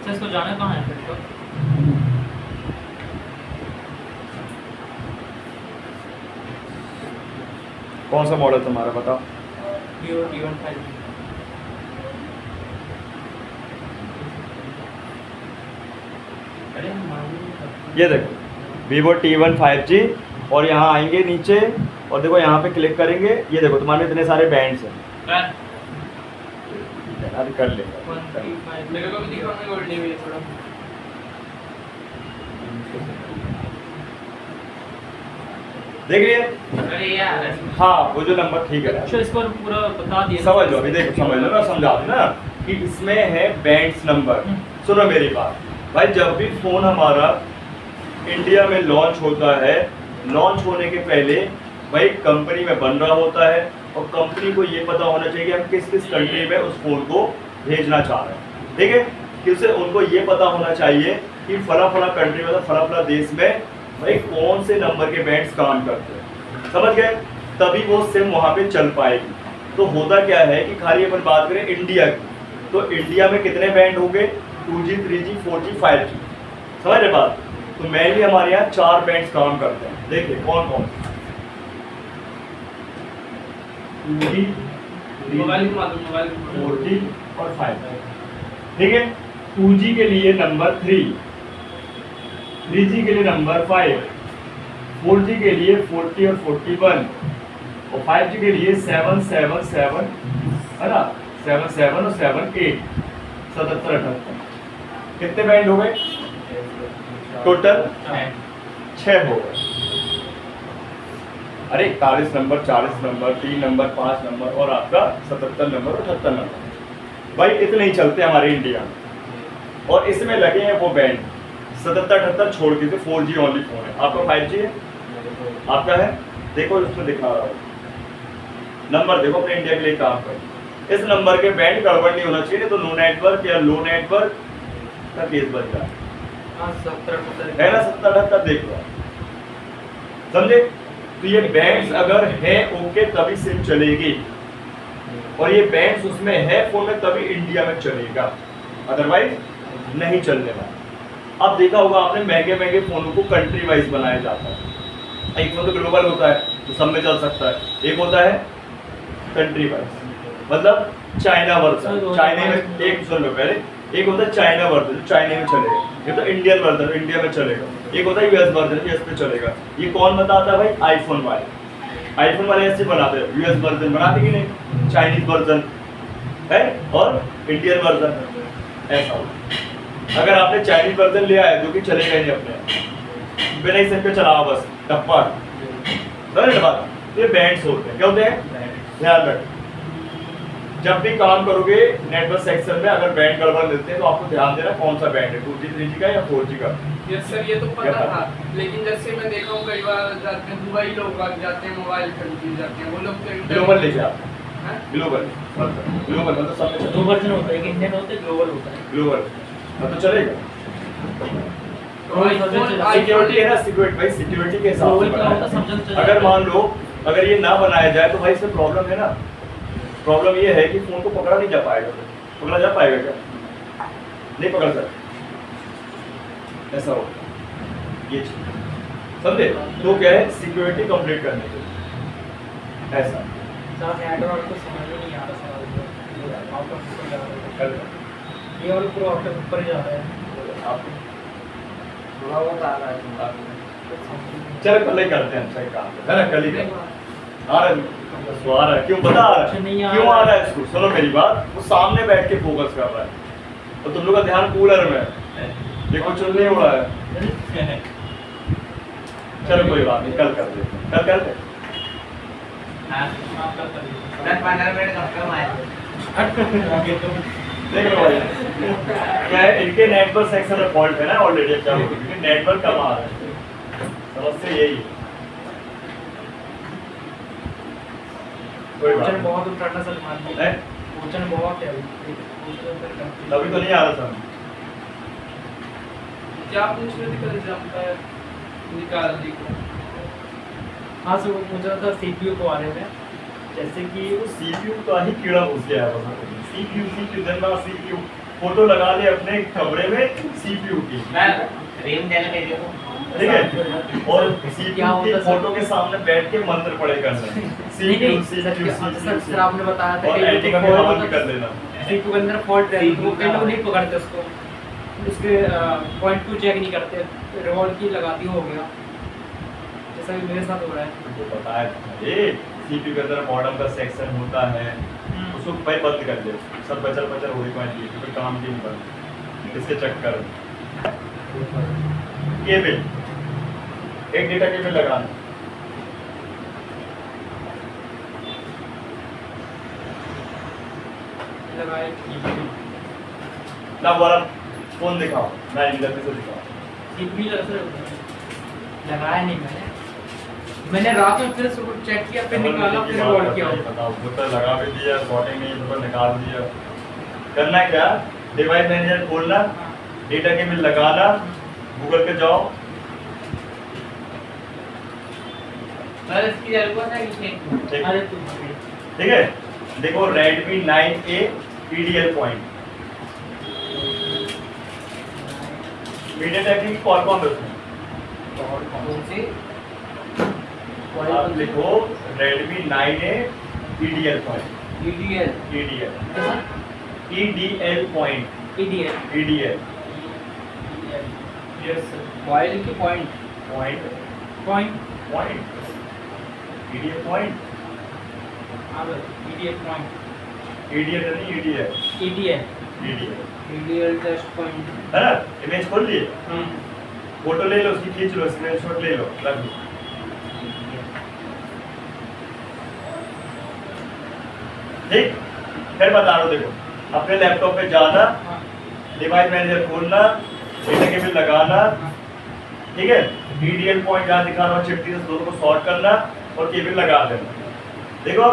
सर इसको जाना कहाँ है फिर तो? कौन सा मॉडल तुम्हारा बताओ? Vivo T1 5G। अरे ये देखो Vivo T1 5G, और यहाँ आएंगे नीचे और देखो यहाँ पे क्लिक करेंगे, ये देखो तुम्हारे इतने सारे बैंड्स हैं, अभी कर लेंगे। मेरे को भी दिखाओ, मैं गोल्डी में थोड़ा। देख रही है, अरे यार हाँ वो जो नंबर ठीक है, अच्छा इसको पूरा बता दिया। समझ लो, अभी देखो समझ लो ना, समझा दो ना कि इसमें है बैंड्स नंबर। सुनो मेरी बात भाई, जब भी फोन हमारा इंडिया में लॉन्च होता है, लॉन्च होने के पहले भाई कंपनी में बन रहा होता है, और कंपनी को ये पता होना चाहिए कि हम किस किस कंट्री में उस फोन को भेजना चाह रहे हैं, ठीक है। कि उसे उनको ये पता होना चाहिए कि फला फला कंट्री मतलब फला फला देश में भाई कौन से नंबर के बैंड्स काम करते हैं, समझ गए, तभी वो सिम वहां पे चल पाएगी। तो होता क्या है कि खाली अपन बात करें इंडिया की, तो इंडिया में कितने बैंड होंगे, 2G 3G 4G 5G, समझ रहे बात। तो मेनली हमारे यहाँ 4 बैंड्स काम करते हैं, देखिए कौन कौन, 2G मोबाइल 3G घुमा दो, मोबाइल घुमा दो। 4G और 5G, ठीक है। 2G के लिए नंबर 3, 3G के लिए नंबर 5, 4G के लिए 40 और 41, और 5G के लिए 777 है ना, 77 और 78, 77 78। कितने बैंड हो गए टोटल, 6 हो गए। अरे 41 नंबर, 40 नंबर, 3 नंबर, 5 नंबर और आपका 77 नंबर और 78 नंबर, भाई इतने ही चलते हैं हमारे इंडिया में। और इसमें लगे हैं वो बैंड 77 78 छोड़ के, 4G ओनली फोन है। आपका 5G है, आपका है, देखो उसमें दिखा रहा हूँ नंबर, देखो अपने इंडिया के लिए काम कर। इस नंबर के बैंड गड़बड़ नहीं होना चाहिए, तो नो नेटवर्क या लो नेटवर्क का केस बन रहा है हाँ 70 है ना, 70 78 देख लो, समझे। तो ये बैंड्स अगर है ओके तभी सिम चलेगी, और ये बैंड्स उसमें है फोन में तभी इंडिया में चलेगा, अदरवाइज नहीं चलने वाला। अब देखा होगा आपने महंगे महंगे फोनों को कंट्री वाइज बनाया जाता है। एक फोन तो ग्लोबल होता है तो सब में चल सकता है, एक होता है कंट्री वाइज, मतलब चाइना वर्जन, चाइना में एक सुन लो पहले, एक होता है चाइना वर्जन जो चाइना में चलेगा, ये तो इंडियन वर्जन इंडिया में चलेगा, एक होता है यूएस वर्जन यूएस में चलेगा। ये कौन बताता है भाई, आईफोन वाले, आईफोन वाले ऐसे बनाते हैं, यूएस वर्जन बनाते कि नहीं, चाइनीज वर्जन है और इंडियन वर्जन ऐसा होता। अगर आपने चाइनीज वर्जन लिया है जो कि चलेगा ही नहीं अपने बिना ही सिम पे चलाओ बस टप्पा, समझ बात। ये बैंड्स होते हैं, क्या होते हैं, ध्यान रखें जब भी काम करोगे नेटवर्क सेक्शन में, अगर बैंड गड़बड़ मिलते हैं तो आपको ध्यान देना कौन सा बैंड है, 2G 3G का या 4G का। यस सर, ये तो पता था, लेकिन जैसे मैं देखा हूँ कई बार जाते हैं दुबई लोग जाते हैं, मोबाइल खरीदने जाते हैं, वो लोग तो ग्लोबल लेके आते हैं? हैं, ग्लोबल मतलब सब में दो वर्जन होता है, एक इंडियन होता है, ग्लोबल होता है। ग्लोबल तो चलेगा। iPhone- सिक्योरिटी है ना, सिक्योरिटी भाई सिक्योरिटी के हिसाब से ग्लोबल क्या होता है, बनाया समझ है। अगर मान लो अगर ये ना बनाया जाए तो भाई इसमें प्रॉब्लम है ना, प्रॉब्लम ये है कि फोन को पकड़ा नहीं जा पाएगा, पकड़ा जा पाएगा क्या, नहीं पकड़ सकते, ऐसा हो ये चीज, समझे। तो क्या है, सिक्योरिटी कंप्लीट करने के लिए ऐसा साथ नेटवर्क को समझ में नहीं आ रहा सवाल, आउट ऑफ ऊपर जा रहा कर है, ये वाला पूरा आउट ऑफ ऊपर जा रहा है। आप थोड़ा बहुत आ रहा है। चल कल ही करते हैं, अच्छा काम है ना, कल ही करते हैं। आ रहा है इसको, आ रहा है, क्यों बता आ रहा अच्छा, नहीं है, आ क्यों रहा आ रहा है इसको, सुनो मेरी बात, वो सामने बैठ के फोकस कर रहा है और तुम लोग का ध्यान कूलर में है, देखो चल नहीं हो रहा है। चलो कोई बात नहीं, कल कर देते हैं, कल करते हैं। हाँ, 10-15 मिनट कम आए। देख लो भाई क्या है, इनके नेटवर्क सेक्शन में फॉल्ट है ना ऑलरेडी, क्या नेटवर्क कम आ रहा है, समस्या यही है। कोई बात ओचन नहीं। बहुत उठाना सलमान की है? ओचन बहुत है अभी। तभी तो नहीं आ रहा था। क्या पूछ रहे थे कल एग्जाम का, निकाल दी को। हाँ सर, वो पूछ रहा था सीपीयू के बारे में, जैसे कि वो सीपीयू का ही कीड़ा घुस गया है बस, सीपीयू दिन रात सीपीयू, फोटो लगा ले अपने कमरे में सीपीयू की, मैं रीम देने के लिए हूँ। ठीक है, और सीपीयू की फोटो के सामने बैठ के मंत्र पढ़े करना, सीपीयू सर सर आपने बताया था और कि एडिटिंग में हवन भी कर लेना। सीपीयू के अंदर फॉल्ट रहता है, तो वो कई लोग नहीं पकड़ते उसको, उसके पॉइंट को चेक नहीं करते, रिवॉल्व की लगा दी हो गया, जैसा कि मेरे साथ हो रहा है। तो बताया था ये सीपीयू के अंदर बॉटम का सेक्शन होता है, उसको भाई बंद कर दे, सब बचल बचल हो रही पाएंगे क्योंकि काम की नहीं बंद, इसके चक्कर में केबल, एक डेटा केबल लगाना, लगाए ना वाला फोन दिखाओ, ना इधर से दिखाओ। सीपीयू लगाया नहीं मैंने रात में फिर सुबह चेक किया, फिर निकाला, फिर रिवॉल्व किया। बताओ बुटर लगा भी दिया, सॉर्टिंग नहीं बुटर निकाल दिया, करना क्या, डिवाइस मैनेजर खोलना, डेटा केबल लगाना, गूगल पे जाओ, सर इसकी जरूरत है कि नहीं? ठीक अरे तू ठीक है। देखो Redmi 9A PDL point, MediaTek की क्वालकॉम है उसमें। कौन सी? आप लिखो Redmi 9A PDL point, EDL PDL PDL point, EDL PDL yes sir. Mobile की point point point point PDL point, अब ईडीएल पॉइंट PDL नहीं EDL, ईडीएल PDL EDL टेस्ट पॉइंट है ना। इमेज खोल लिए, फोटो ले लो उसकी, खींच लो, स्क्रीनशॉट ले लो, रख लो। ठीक, फिर बता रहा हूँ। देखो अपने लैपटॉप पे जाना, डिवाइस मैनेजर खोलना, डेटा केबल लगाना, ठीक है। PDL पॉइंट जहाँ दिखा रहा हूँ चिट्ठी से दोनों को सॉर्ट करना और केबल लगा देना। देखो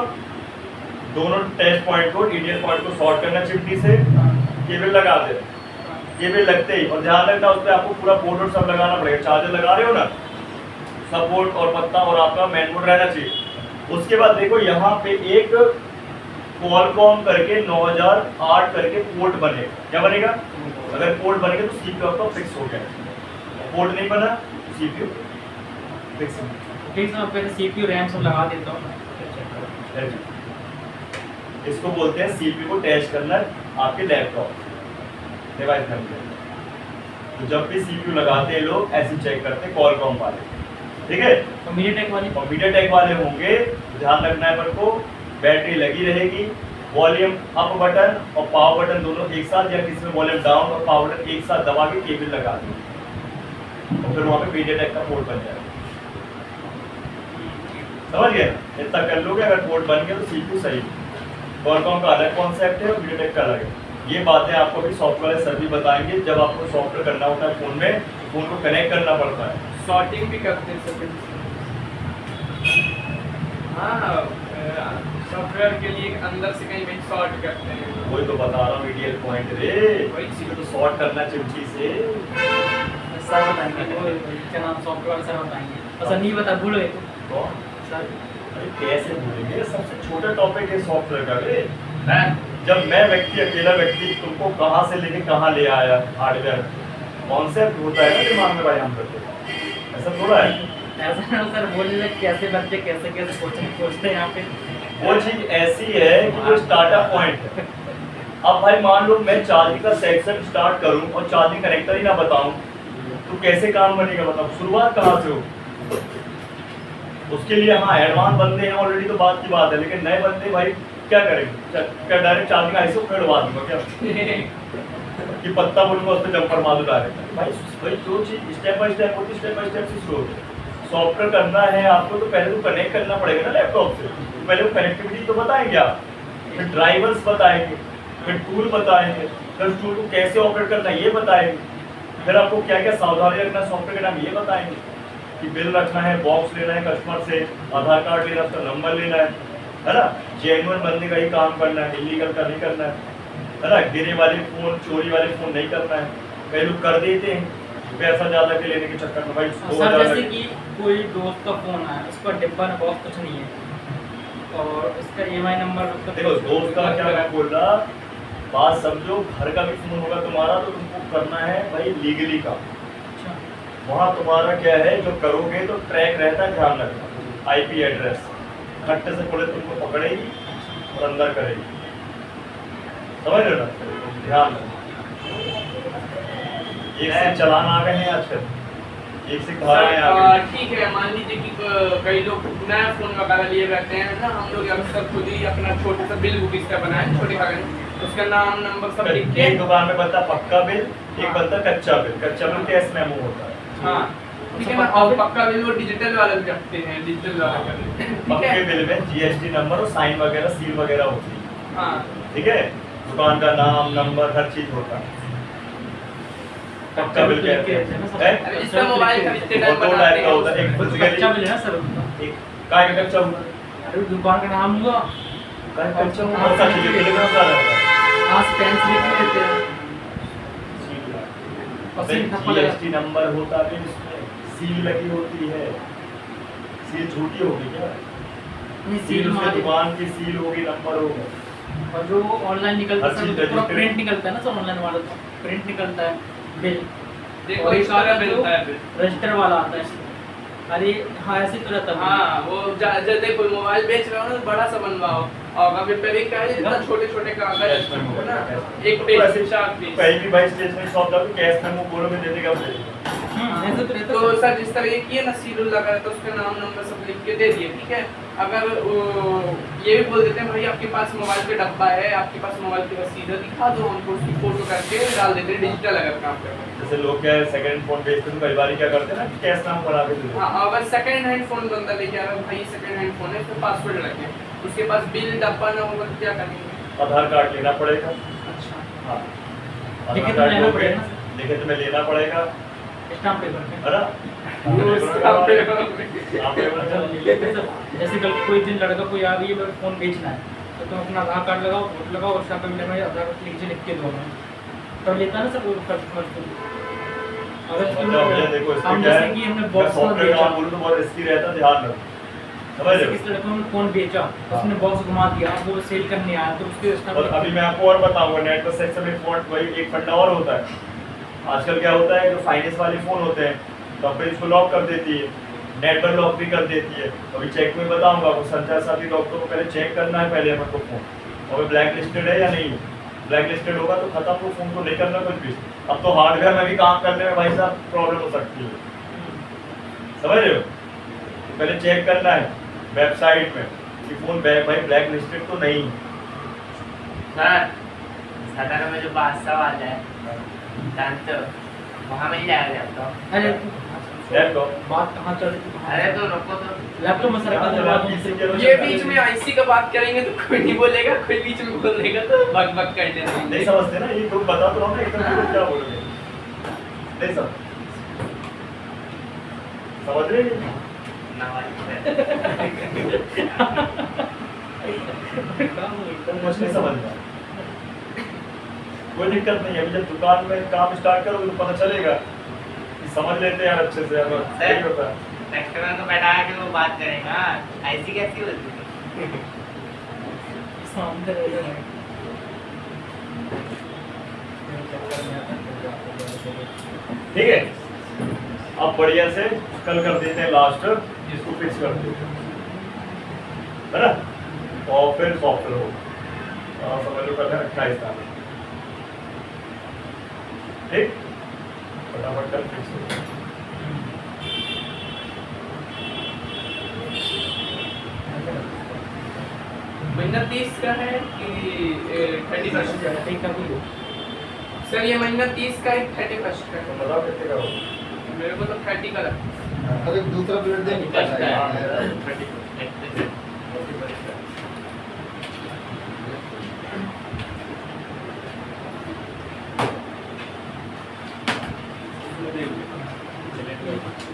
दोनों टेस्ट पॉइंट को, EDL पॉइंट को सॉर्ट करना चिट्ठी से, केबल लगा देना। केबल लगते ही, और ध्यान रखना उस पर आपको पूरा पोर्ट और सब लगाना पड़ेगा। चार्जर लगा रहे हो ना, सब पोर्ट और पत्ता और आपका मेन बोर्ड रहना चाहिए। उसके बाद देखो यहाँ पे एक क्वालकॉम करके 9008 करके पोर्ट बनेगा। क्या बनेगा? अगर पोर्ट बनेगा तो CPU आपका फिक्स हो गया। पोर्ट नहीं बना तो CPU फिक्स नहीं। ठीक है, पहले सीपीयू रैम सब लगा देता हूँ। इसको बोलते हैं CPU को टेस्ट करना आपके लैपटॉप डिवाइस में। तो जब भी CPU लगाते हैं लोग ऐसे चेक करते हैं क्वालकॉम वाले, ठीक है। तो मीडियाटेक वाली और मीडियाटेक वाले होंगे, ध्यान रखना है अपन को, बैटरी लगी रहेगी, वॉल्यूम अप बटन और पावर बटन दोनों एक साथ, या किसी में वॉल्यूम डाउन और पावर बटन एक साथ दबा के केबल लगा दो, और फिर वहाँ पे मीडियाटेक का पोर्ट बन जाएगा। समझ गए? इतना कर लोगे, अगर पोर्ट बन गया तो CPU सही। क्वालकॉम का अलग कॉन्सेप्ट है और मीडियाटेक का अलग है। ये बातें आपको भी सॉफ्टवेयर वाले सर भी बताएंगे। जब आपको सॉफ्टवेयर करना होता है फोन में, फोन को कनेक्ट करना पड़ता है। सॉर्टिंग भी करते हैं सर। हाँ, सॉफ्टवेयर के लिए अंदर से कहीं कहीं सॉर्ट करते हैं। वही तो बता रहा हूँ, EDL पॉइंट रे, वही चीज तो सॉर्ट करना चिमटी से। सर बताएंगे, वो क्या नाम सॉफ्टवेयर सर बताएंगे। अच्छा नहीं बता, भूल गए तो कौन? सर अरे कैसे भूलेंगे? सबसे छोटा टॉपिक है सॉफ्टवेयर का रे। जब मैं व्यक्ति, अकेला व्यक्ति तुमको कहाँ से लेके कहाँ ले आया, हार्डवेयर कॉन्सेप्ट होता है ना दिमाग में भाई, हम करते ऐसा थोड़ा है। ऐसा ना सर बोलने लगे कैसे बच्चे कैसे कैसे सोचते हैं यहाँ पे। वो चीज ऐसी है कि वो स्टार्टअप पॉइंट है। अब भाई मान लो मैं चार्जिंग का सेक्शन स्टार्ट करूं और चार्जिंग कनेक्टर ही ना बताऊं तो कैसे काम बनेगा? बताओ शुरुआत कहाँ से हो? उसके लिए हाँ एडवांस बंदे हैं ऑलरेडी तो बात की बात है, लेकिन नए बंदे भाई क्या करेंगे? क्या डायरेक्ट चार्जिंग ऐसे उखड़वा दूंगा क्या कि पत्ता बोलूंगा उस पर जंपर मार दूं डायरेक्ट? भाई जो चीज स्टेप बाय स्टेप होती है, स्टेप बाय स्टेप से शुरू होती है। सॉफ्टवेयर करना है आपको तो पहले तो कनेक्ट करना पड़ेगा ना लैपटॉप से। तो पहले वो कनेक्टिविटी तो बताएंगे आप, फिर ड्राइवर्स बताएंगे, फिर टूल बताएंगे, फिर टूल को कैसे ऑपरेट करना है ये बताएंगे, फिर आपको क्या क्या सावधानी रखना सॉफ्टवेयर के नाम ये बताएंगे कि बिल रखना है, बॉक्स लेना है कस्टमर से, आधार कार्ड लेना है, उसका नंबर लेना है ना। जेन्युइन बंदे का ही काम करना है, इलीगल का नहीं करना है ना। गिरे वाले फोन, चोरी वाले फोन नहीं करना है। कई लोग कर देते हैं पैसा ज्यादा के लेने के चक्कर में भाई। सर जैसे कि कोई दोस्त का फोन आया, उस पर डिब्बा में बहुत कुछ नहीं है और उसका EMI नंबर देखो दोस्त का क्या मैं बोल रहा, बात समझो। घर का भी फोन होगा तुम्हारा तो तुमको करना है भाई लीगली का। अच्छा वहाँ तुम्हारा क्या है जो करोगे तो ट्रैक रहता है, ध्यान रखना। IP एड्रेस खट्टे से पुलिस तुमको पकड़ेगी और अंदर करेगी, समझ रहे हो ना? ध्यान रखना। एक से चलान आ गए हैं आजकल, एक से धाराएं आ गई। ठीक है, मान लीजिए कि कई लोग नया फोन वगैरह लिए रहते हैं ना, हम लोग अक्सर खुद ही अपना छोटा सा बिल बुक इसका बनाए, छोटे कागज, उसका नाम नंबर सब लिख के। एक दुकान में बनता पक्का बिल, एक बनता कच्चा बिल। कच्चा बिल कैश मेमो होता है। हाँ ठीक है ना, और पक्का बिल वो डिजिटल वाले करते हैं, डिजिटल वाला करते हैं। ठीक पक्के है, बिल में GST नंबर और साइन वगैरह, सील वगैरह होती है, हाँ ठीक है। दुकान का नाम, नंबर, हर चीज होता है। पक्का बिल कहते हैं। अरे जिसका मोबाइल खरीदते टाइम वो दो टाइप का होता है, एक कच्चा बिल फिजिकली, है ना सर उसका। एक काय का कच्चा हुआ, अरे दुकान का नाम हुआ, काय का कच्चा हुआ, और सर्टिफिकेट में होता रहता है। आज पेन से लिख देते हैं और फिर सील थप्पा लगा। GST नंबर होता है, इसमें सील लगी होती है। सील झूठी होगी क्या? नहीं, सील सील उसके हमारी दुकान की सील होगी, नंबर होगा। और जो ऑनलाइन निकलता हर है चीज़ सर पूरा digital। प्रिंट निकलता है ना सर, ऑनलाइन वाला तो प्रिंट निकलता है बिल। देखो और इस एक तरह आता है मिलता है फिर। जो रजिस्टर वाला आता है। अरे हाँ, ऐसे तो रहता है। हाँ वो जैसे कोई मोबाइल बेच रहे हो ना, बड़ा सा बनवाओ, और अभी पहले क्या है, इतना छोटे छोटे कागज है ना, एक पेज से 4 पेज। कहीं भी भाई स्टेशनरी शॉप जाओ, कैश में वो बोलो में देने का बोलेगा। ऐसे तो रहता तो है। सर जिस तरह ये किए ना, सील लगा है तो उसका नाम नंबर सब लिख के दे दिए, ठीक है। अगर ये भी बोल देते हैं भाई आपके पास मोबाइल का डब्बा है, आपके पास मोबाइल की रसीद है, दिखा दो हमको, उसकी फोटो करके डाल देते हैं, डिजिटल अगर काम कर रहे हैं। जैसे लोग क्या है सेकंड फोन बेचते हैं, कई बार क्या करते हैं ना, कैश नाम बना के दे देते हैं। हाँ, अगर सेकंड हैंड फोन बंदा लेके आ रहा है, भाई सेकंड हैंड फोन है, इसमें पासवर्ड रखें, उसके पास बिल डब्बा ना होगा तो क्या करेंगे? आधार कार्ड लेना पड़ेगा। अच्छा, हाँ, लिखित आधार में कार्ड लेना लोगे, पड़ेगा। लिखित में लेना पड़ेगा, स्टाम्प पेपर पे। है ना? आप जैसे कल कोई दिन लड़का कोई आ गई है फोन बेचना है, तो तुम अपना आधार कार्ड लगाओ, वोट लगाओ, और स्टाम्प पेपर में आधार कार्ड लिख के दो हमें, तब लेता है ना सर वो कस्टमर को। भैया देखो इसमें हम क्या जैसे है, कि हमने मैं बॉक्स में सॉफ्टवेयर बेचा, काम बोलूँ तो बहुत रिस्की रहता है, ध्यान रखो, समझ रहे हो? किस लड़के ने फोन बेचा, उसने बॉक्स घुमा दिया, अब वो सेल करने आया तो उसके और स्टाम्प अभी मैं आपको और बताऊंगा, नेट पर सेक्शन में फोन वही एक फंडा और होता है। आजकल क्या होता है, जो फाइनेंस वाले फोन होते हैं, कंपनी इसको लॉक कर देती है, नेट पर लॉक भी कर देती है। अभी चेक में बताऊंगा, वो संचार साथी डॉक्टर को पहले चेक करना है पहले हमको फोन, और ब्लैक लिस्टेड है या नहीं। ब्लैक लिस्टेड होगा तो खत्म, वो फोन को नहीं करना कुछ भी। अब तो हार्डवेयर में भी काम करने में भाई साहब प्रॉब्लम हो सकती है, समझ रहे हो? तो पहले चेक करना है वेबसाइट में कि फोन भाई ब्लैक लिस्टेड तो नहीं है। सर साधारण में जो बादशाह वाला है जानते हो, वहाँ मिल जाएगा लैपटॉप। अरे लैपटॉप बात कहाँ चल रही थी? अरे तो रुको तो, लैपटॉप में सर का जवाब ये बीच में आईसी का बात करेंगे तो कोई नहीं बोलेगा, कोई बीच में बोल देगा तो बक बक करते नहीं रहेंगे। समझते ना, ये ग्रुप बता तो रहा हूँ ना, एकदम ग्रुप क्या बोलोगे, नहीं समझ रहे हैं? तुम कुछ नहीं समझ रहा, कोई दिक्कत नहीं है। अभी जब दुकान में काम स्टार्ट करोगे तो पता चलेगा कि समझ लेते हैं यार अच्छे से, अब सही होता है। कस्टमर को बैठा के वो बात करेगा, ऐसी कैसी होती है? सामने रह जाए। ठीक है, अब बढ़िया से कल कर देते हैं लास्ट, इसको फिक्स कर देते हैं, है ना? और फिर सॉफ्टवेयर हो समझ लो कल है 28 तारीख, ठीक, फटाफट कल फिक्स हो। महीना 30 का है कि 31 का है? ठीक है कोई सर ये महीना 30 का है 31 का तो है? बताओ कितने का हो? मेरे को तो 30 का लगता है। अरे दूसरा पीरियड दे निकल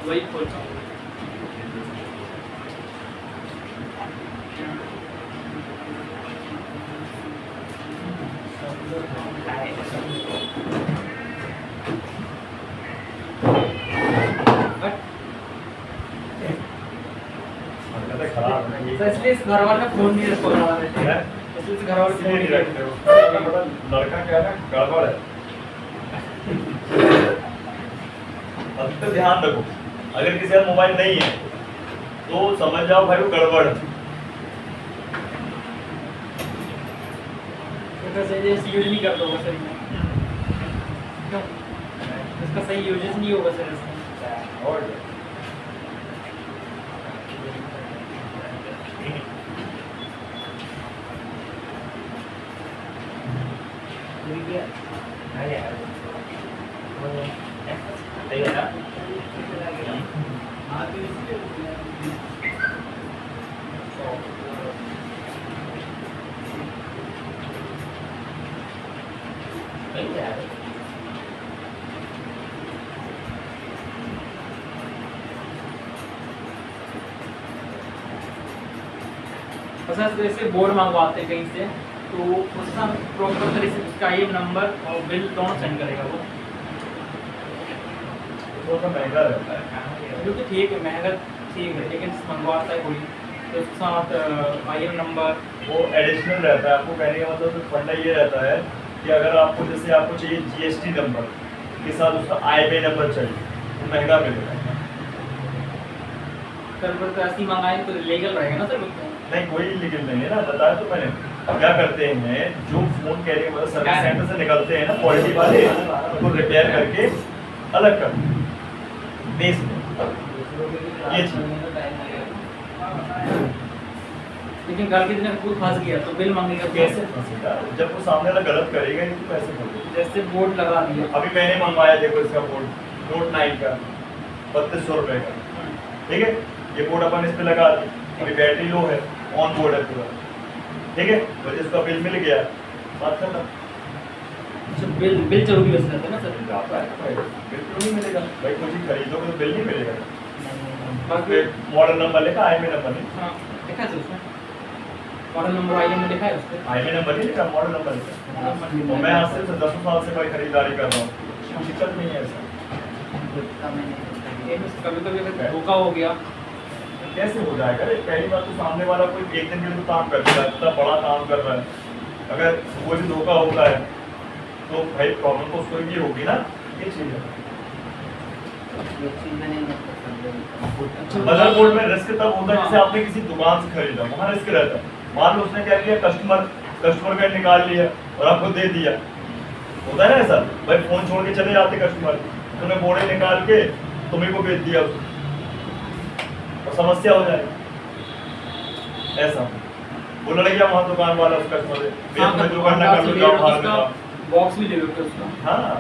वही खोलता हूँ। खराब है ये। सर इसलिए इस घर वाले फोन नहीं रखो है? इसलिए इस घर वाले इसलिए फोन नहीं नहीं रखते रखते हो। लड़का क्या है ना, गड़बड़ है। अब तो ध्यान रखो, अगर किसी का मोबाइल नहीं है तो समझ जाओ भाई वो गड़बड़ है। यूज नहीं करता होगा सर ये। क्यों? इसका सही यूजेस नहीं होगा सर इसका। और क्या? सर जैसे बोर्ड मंगवाते हैं कहीं से, तो उसका प्रॉपर तरीके से उसका ये नंबर और बिल दोनों सेंड करेगा वो। थोड़ा सा महंगा रहता है। जो कि ठीक है, महंगा ठीक है, लेकिन मंगवाता है कोई तो उसके साथ IM नंबर। वो एडिशनल रहता है। आपको कहने का मतलब तो फंडा ये रहता है कि अगर आपको जैसे आपको चाहिए GST नंबर के साथ उसका IBAN नंबर चाहिए तो महंगा मिलेगा। सर पर तो ऐसे ही मंगाए तो लीगल रहेगा ना सर वो तो? नहीं, कोई लीगल नहीं है ना, बताया तो मैंने। क्या करते हैं जो फोन कैरियर मतलब सर्विस सेंटर से निकलते हैं ना क्वालिटी वाले, उनको रिपेयर करके अलग कर बेच दें। ये चीज लेकिन घर के दिन कोई फंस गया तो बिल मांगेगा तो कैसे फंसेगा जब वो सामने वाला गलत करेगा ही तो कैसे फंसेगा। जैसे बोर्ड लगा दिया। अभी मैंने मंगवाया, देखो इसका बोर्ड नोट 9 का 3200 रुपये का, ठीक है। ये बोर्ड अपन इस पे लगा दी, अभी बैटरी लो है, ऑन बोर्ड है पूरा, ठीक है। तो इसका बिल मिल गया, बात खत्म। अच्छा, बिल जरूरी वैसे रहता है ना सर? आता है भाई, बिल क्यों नहीं मिलेगा भाई? कुछ ही खरीदोगे तो बिल नहीं मिलेगा। बाकी मॉडल नंबर लिखा, IMEI नंबर नहीं। हाँ लिखा है सर उसमें, मॉडल नंबर IM में लिखा है उसमें। IMEI नंबर नहीं लिखा, मॉडल नंबर लिखा। तो मैं आज से 10 साल से भाई खरीदारी कर रहा हूँ, कोई दिक्कत नहीं है ऐसा। कभी कभी अगर धोखा हो गया कैसे हो जाएगा? अरे पहली बात तो सामने वाला कोई एक दिन के लिए तो काम करता है, इतना बड़ा काम कर रहा है, अगर वो भी धोखा होता है तो भाई प्रॉब्लम तो उसको भी होगी ना। ये चीज है। मदरबोर्ड में रिस्क तब होता है जैसे आपने किसी दुकान से खरीदा, वहाँ रिस्क रहता है। मान लो उसने क्या किया, कस्टमर का निकाल लिया और आपको दे दिया, होता है ना ऐसा भाई, फोन छोड़ के चले जाते कस्टमर, तुमने बोर्ड निकाल के तुम्हें को बेच दिया उसको, और समस्या हो जाएगी। ऐसा वो लड़ गया वहाँ दुकान वाला उस कस्टमर से, भैया तुम्हें दुकान ना कर लो, जाओ बाहर में जाओ। बॉक्स भी ले लो उसका। हाँ,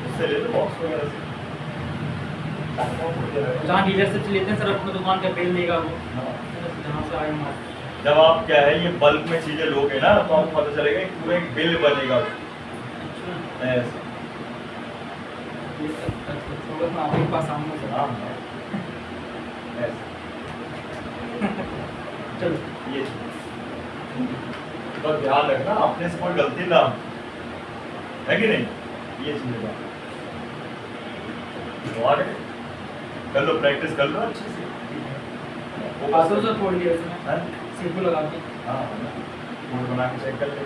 उससे ले लो बॉक्स वगैरह से। जहाँ डीलर से लेते हैं सर अपनी दुकान का बिल देगा वो, हाँ। जहाँ से आए माल। जब आप क्या है ये बल्क में चीजें लोगे ना तो आपको पता चलेगा कि पूरा एक बिल बनेगा ऐसा। थोड़ा सा आपके पास सामने से। हाँ, ऐसा। चलो ये तो ध्यान रखना अपने से कोई गलती ना हो, है कि नहीं? ये चीज है। तो आगे कर लो, प्रैक्टिस कर लो अच्छे से। वो पासवर्ड से थोड़ी देर से हाँ, सिंपल लगा के। हाँ, बोर्ड बना के चेक कर ले।